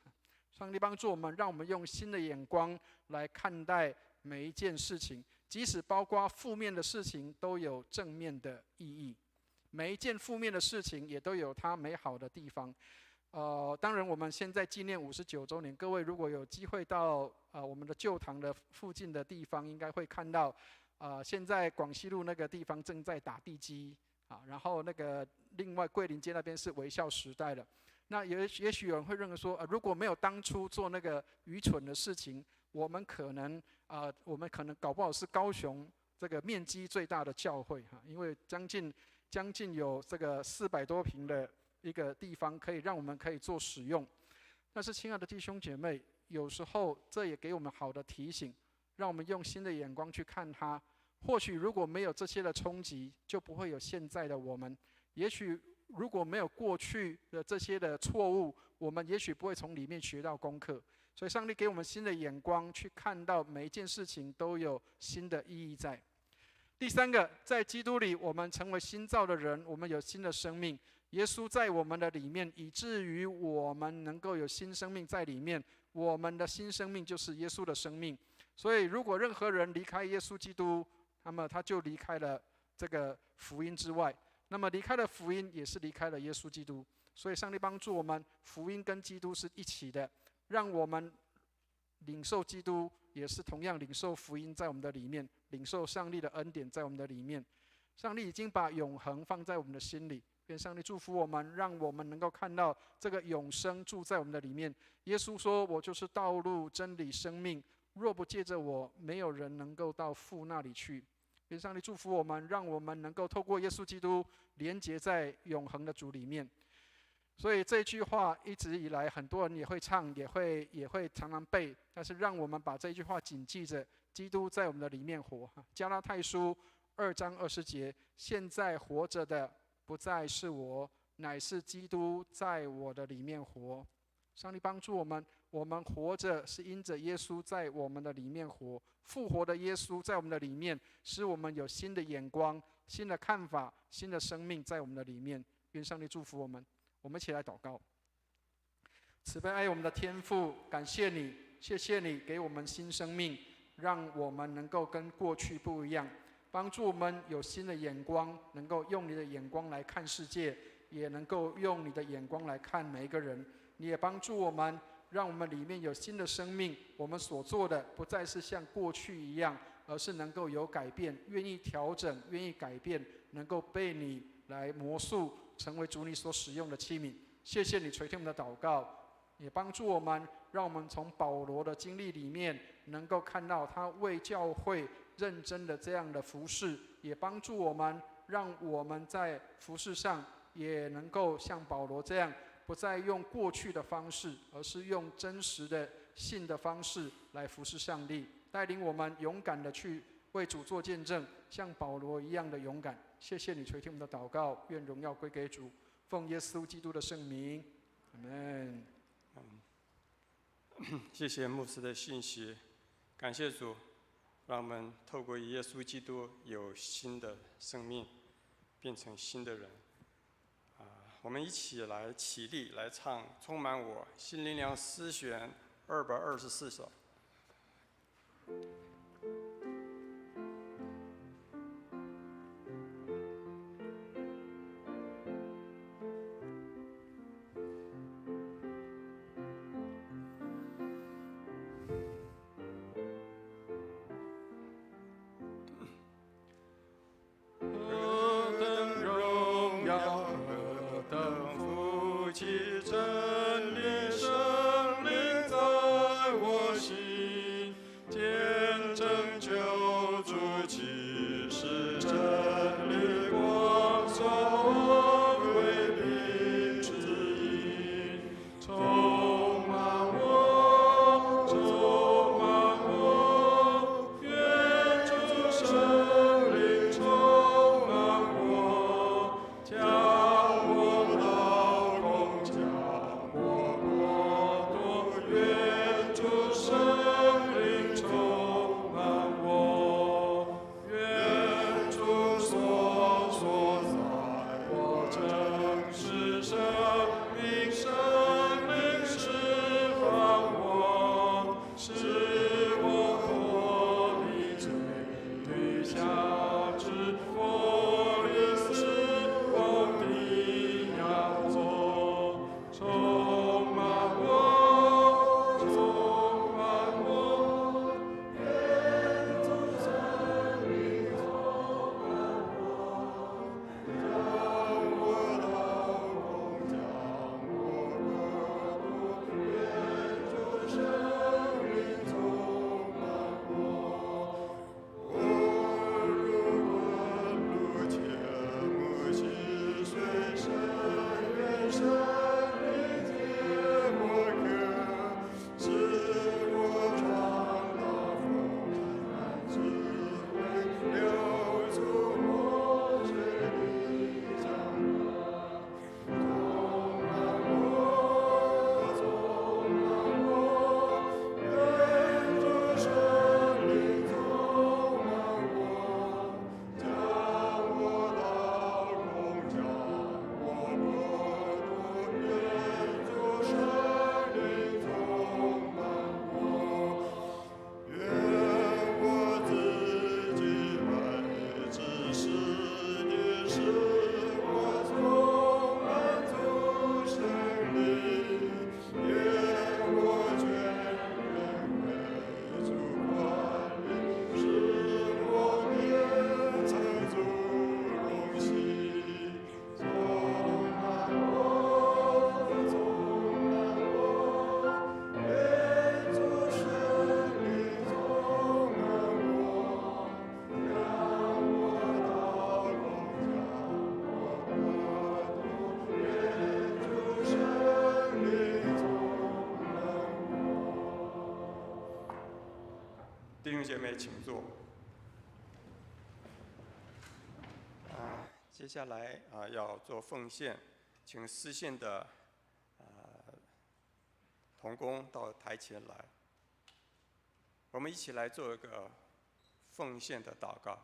上帝帮助我们，让我们用新的眼光来看待每一件事情，即使包括负面的事情，都有正面的意义。每一件负面的事情也都有它美好的地方。当然我们现在纪念59周年，各位如果有机会到我们的旧堂的附近的地方，应该会看到现在广西路那个地方正在打地基然后那个另外桂林街那边是微笑时代的。那也许有人会认为说，如果没有当初做那个愚蠢的事情，我们可能搞不好是高雄这个面积最大的教会因为将近有这个400多坪的一个地方，可以让我们可以做使用。但是亲爱的弟兄姐妹，有时候这也给我们好的提醒，让我们用新的眼光去看它。或许如果没有这些的冲击，就不会有现在的我们。也许如果没有过去的这些的错误，我们也许不会从里面学到功课。所以上帝给我们新的眼光，去看到每一件事情都有新的意义在。第三个，在基督里，我们成为新造的人，我们有新的生命。耶稣在我们的里面，以至于我们能够有新生命在里面。我们的新生命就是耶稣的生命。所以，如果任何人离开耶稣基督，那么他就离开了这个福音之外。那么离开了福音，也是离开了耶稣基督。所以，上帝帮助我们，福音跟基督是一起的，让我们领受基督，也是同样领受福音在我们的里面，领受上帝的恩典在我们的里面。上帝已经把永恒放在我们的心里。愿上帝祝福我们，让我们能够看到这个永生住在我们的里面。耶稣说：“我就是道路、真理、生命，若不借着我，没有人能够到父那里去。”愿上帝祝福我们，让我们能够透过耶稣基督连结在永恒的主里面。所以这句话一直以来，很多人也会唱，也会常常背。但是让我们把这句话谨记着：基督在我们的里面活。加拉太书2章20节：现在活着的不再是我，乃是基督在我的里面活。上帝帮助我们，我们活着是因着耶稣在我们的里面活。复活的耶稣在我们的里面，使我们有新的眼光、新的看法、新的生命在我们的里面。愿上帝祝福我们。我们一起来祷告。慈悲爱我们的天父，感谢你，谢谢你给我们新生命，让我们能够跟过去不一样，帮助我们有新的眼光，能够用你的眼光来看世界，也能够用你的眼光来看每一个人。你也帮助我们，让我们里面有新的生命，我们所做的不再是像过去一样，而是能够有改变，愿意调整，愿意改变，能够被你来魔术，成为主你所使用的器皿。谢谢你垂听我们的祷告，也帮助我们，让我们从保罗的经历里面，能够看到他为教会认真的这样的服事，也帮助我们，让我们在服事上也能够像保罗这样，不再用过去的方式，而是用真实的信的方式来服事上帝，带领我们勇敢的去为主做见证，像保罗一样的勇敢。谢谢你垂听我们的祷告，愿荣耀归给主，奉耶稣基督的圣名，阿们。谢谢牧师的信息，感谢主，让我们透过耶稣基督有新的生命，变成新的人。我们一起来起立来唱《充满我》新灵粮诗选224首。弟兄姐妹，请坐。接下来要做奉献，请思信的同工到台前来，我们一起来做一个奉献的祷告。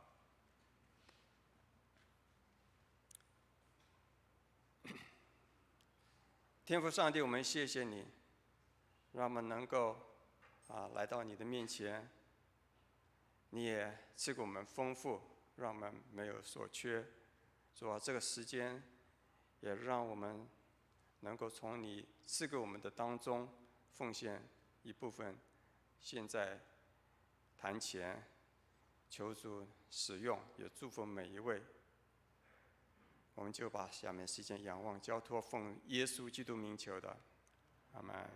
天父上帝，我们谢谢你，让我们能够来到你的面前。你也赐给我们丰富，让我们没有所缺。主啊，这个时间也让我们能够从你赐给我们的当中奉献一部分，现在坛前，求主使用，也祝福每一位。我们就把下面时间仰望交托，奉耶稣基督名求的，阿们。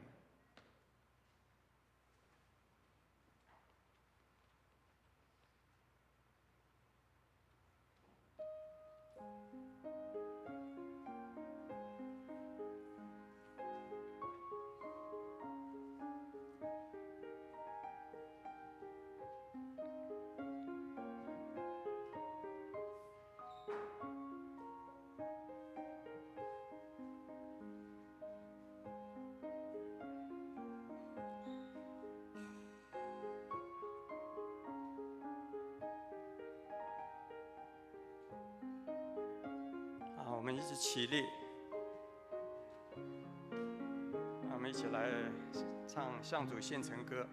我们一起起立，我们一起来唱《向主献成歌》。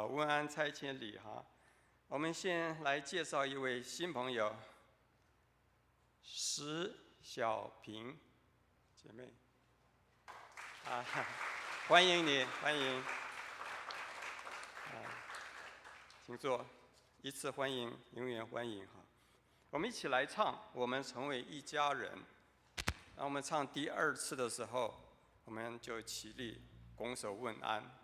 问安差遣礼哈，我们先来介绍一位新朋友，石小平姐妹，欢迎你，欢迎，请坐，一次欢迎，永远欢迎哈。我们一起来唱《我们成为一家人》。当我们唱第2次的时候，我们就起立，拱手问安。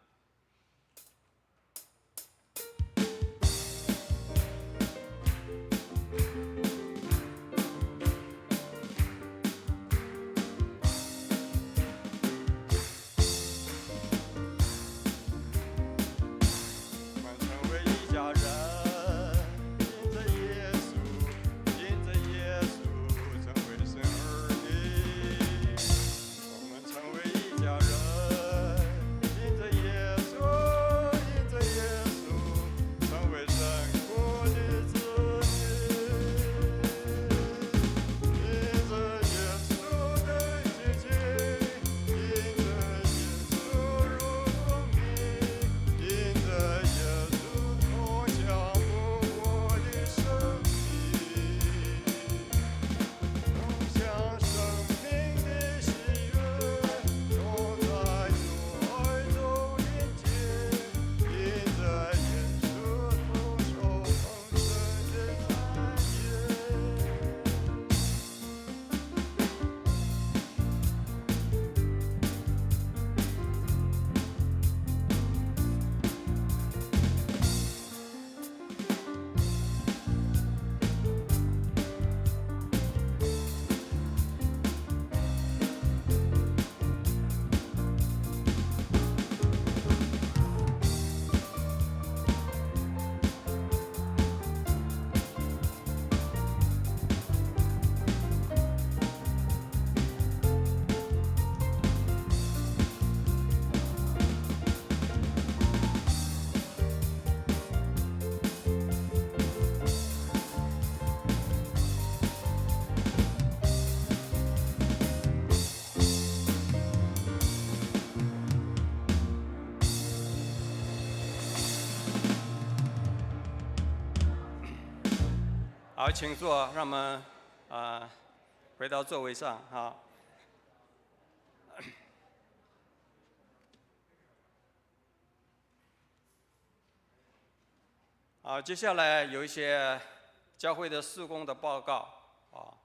好，请坐，让我们回到座位上。好，好，接下来有一些教会的事工的报告啊。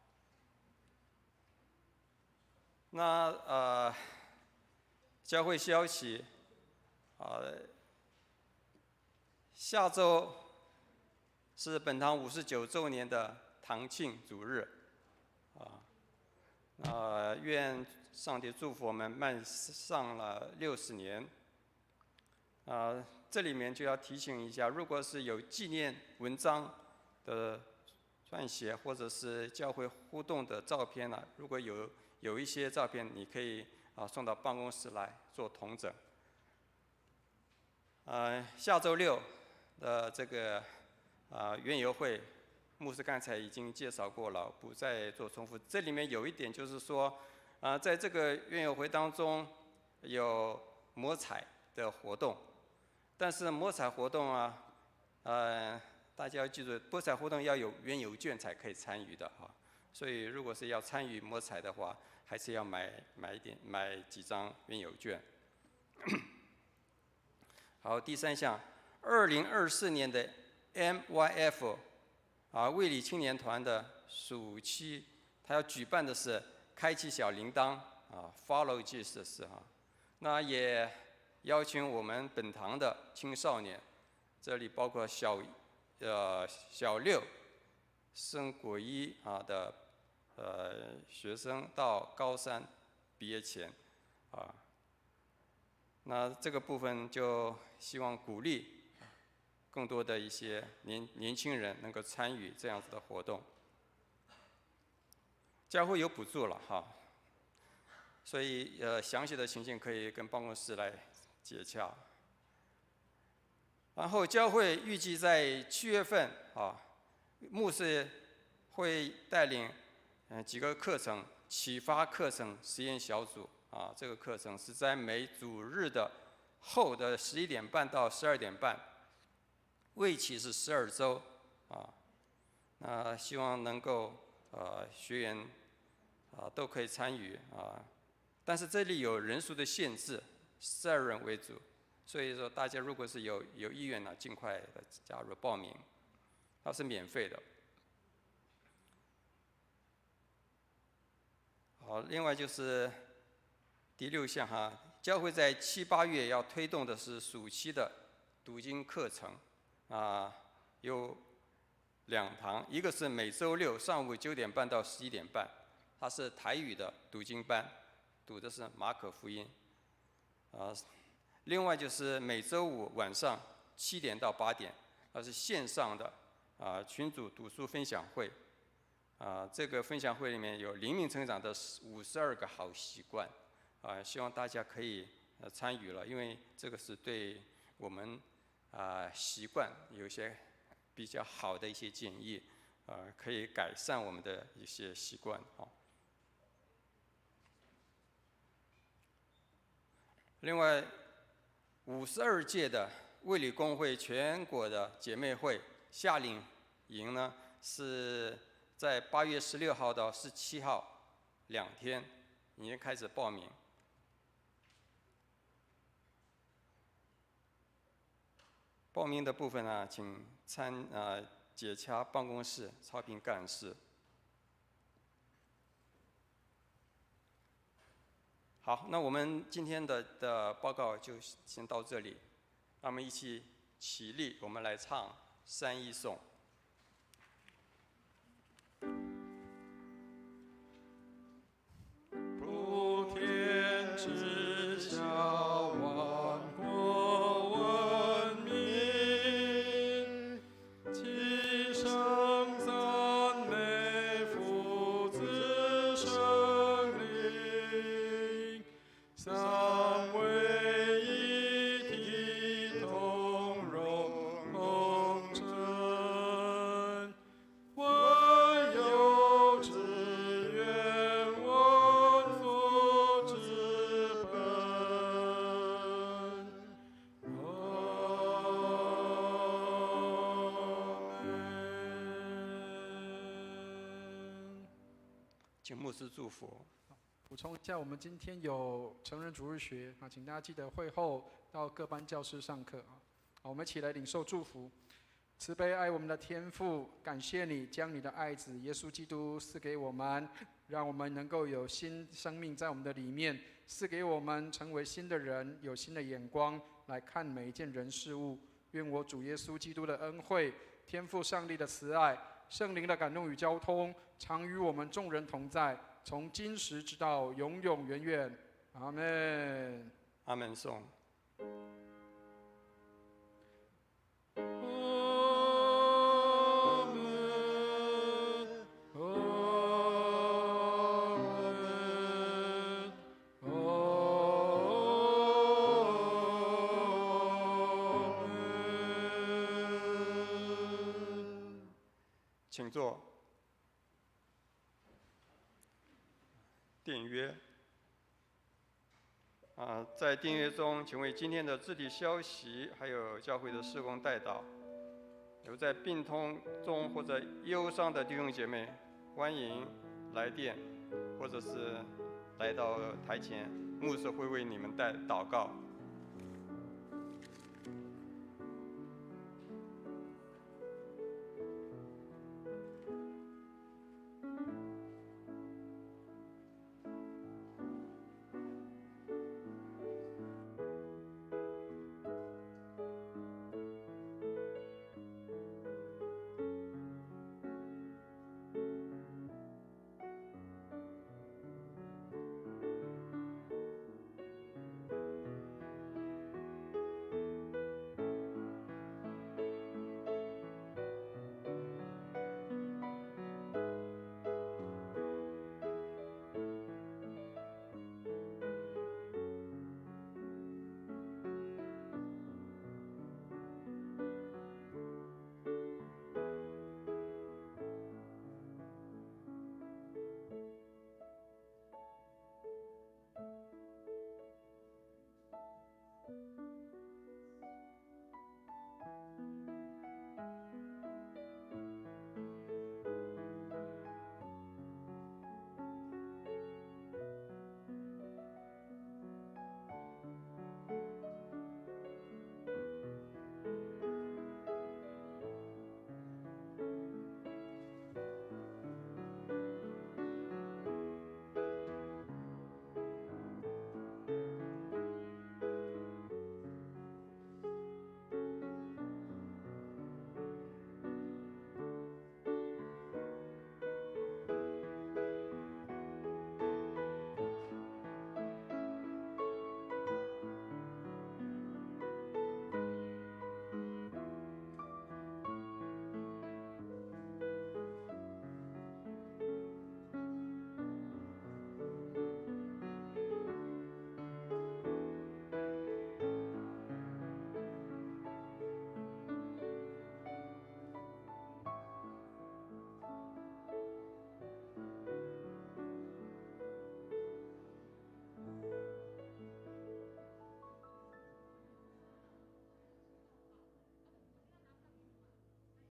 那教会消息下周是本堂59周年的堂庆主日，愿上帝祝福我们迈上了60年。这里面就要提醒一下，如果是有纪念文章的撰写，或者是教会互动的照片呢，如果有一些照片，你可以送到办公室来做统整。下周6的这个园游会，牧师刚才已经介绍过了，不再做重复。这里面有一点就是说，在这个园游会当中有摸彩的活动，但是摸彩活动大家要记住，摸彩活动要有园游券才可以参与的哈。所以如果是要参与摸彩的话，还是要买几张园游券。好，第3项，2024年的 MYF 卫理青年团的暑期，他要举办的是开启小铃铛Follow Jesus 那也邀请我们本堂的青少年，这里包括小6升国1的学生到高3毕业前那这个部分就希望鼓励更多的一些年轻人能够参与这样子的活动。教会有补助了所以详细的情形可以跟办公室来接洽。然后教会预计在7月份牧师会带领几个课程，启发课程实验小组这个课程是在每主日的后的11点半到12点半，为期是12周希望能够学员都可以参与但是这里有人数的限制，12人为主，所以说大家如果是有意愿尽快的加入报名，它是免费的。好，另外就是第6项教会在7、8月要推动的是暑期的读经课程有2堂，一个是每周6上午9点半到11点半，它是台语的读经班，读的是马可福音另外就是每周5晚上7点到8点，它是线上的群组读书分享会这个分享会里面有灵命成长的52个好习惯希望大家可以参与了，因为这个是对我们习惯有一些比较好的一些建议可以改善我们的一些习惯另外52届的卫理公会全国的姐妹会夏令营呢，是在8月16号到17号2天已经开始报名。报名的部分请接洽办公室招聘干事。好，那我们今天的报告就先到这里，让我们一起起立，我们来唱3一颂。普天之下，万国闻名，齐声赞美父子圣灵，三位一体，同荣共振。万有之源，万福之本。请牧师祝福。补充一下，我们今天有成人主日学请大家记得会后到各班教室上课我们一起来领受祝福。慈悲爱我们的天父，感谢你将你的爱子耶稣基督赐给我们，让我们能够有新生命在我们的里面，赐给我们成为新的人，有新的眼光来看每一件人事物。愿我主耶稣基督的恩惠、天父上帝的慈爱、圣灵的感动与交通，常与我们众人同在，从今时直到永永远远。阿们。阿门颂。请坐。订约。在订约中，请为今天的肢体消息，还有教会的事工代祷。有在病痛中或者忧伤的弟兄姐妹，欢迎来电，或者是来到台前，牧师会为你们祷告。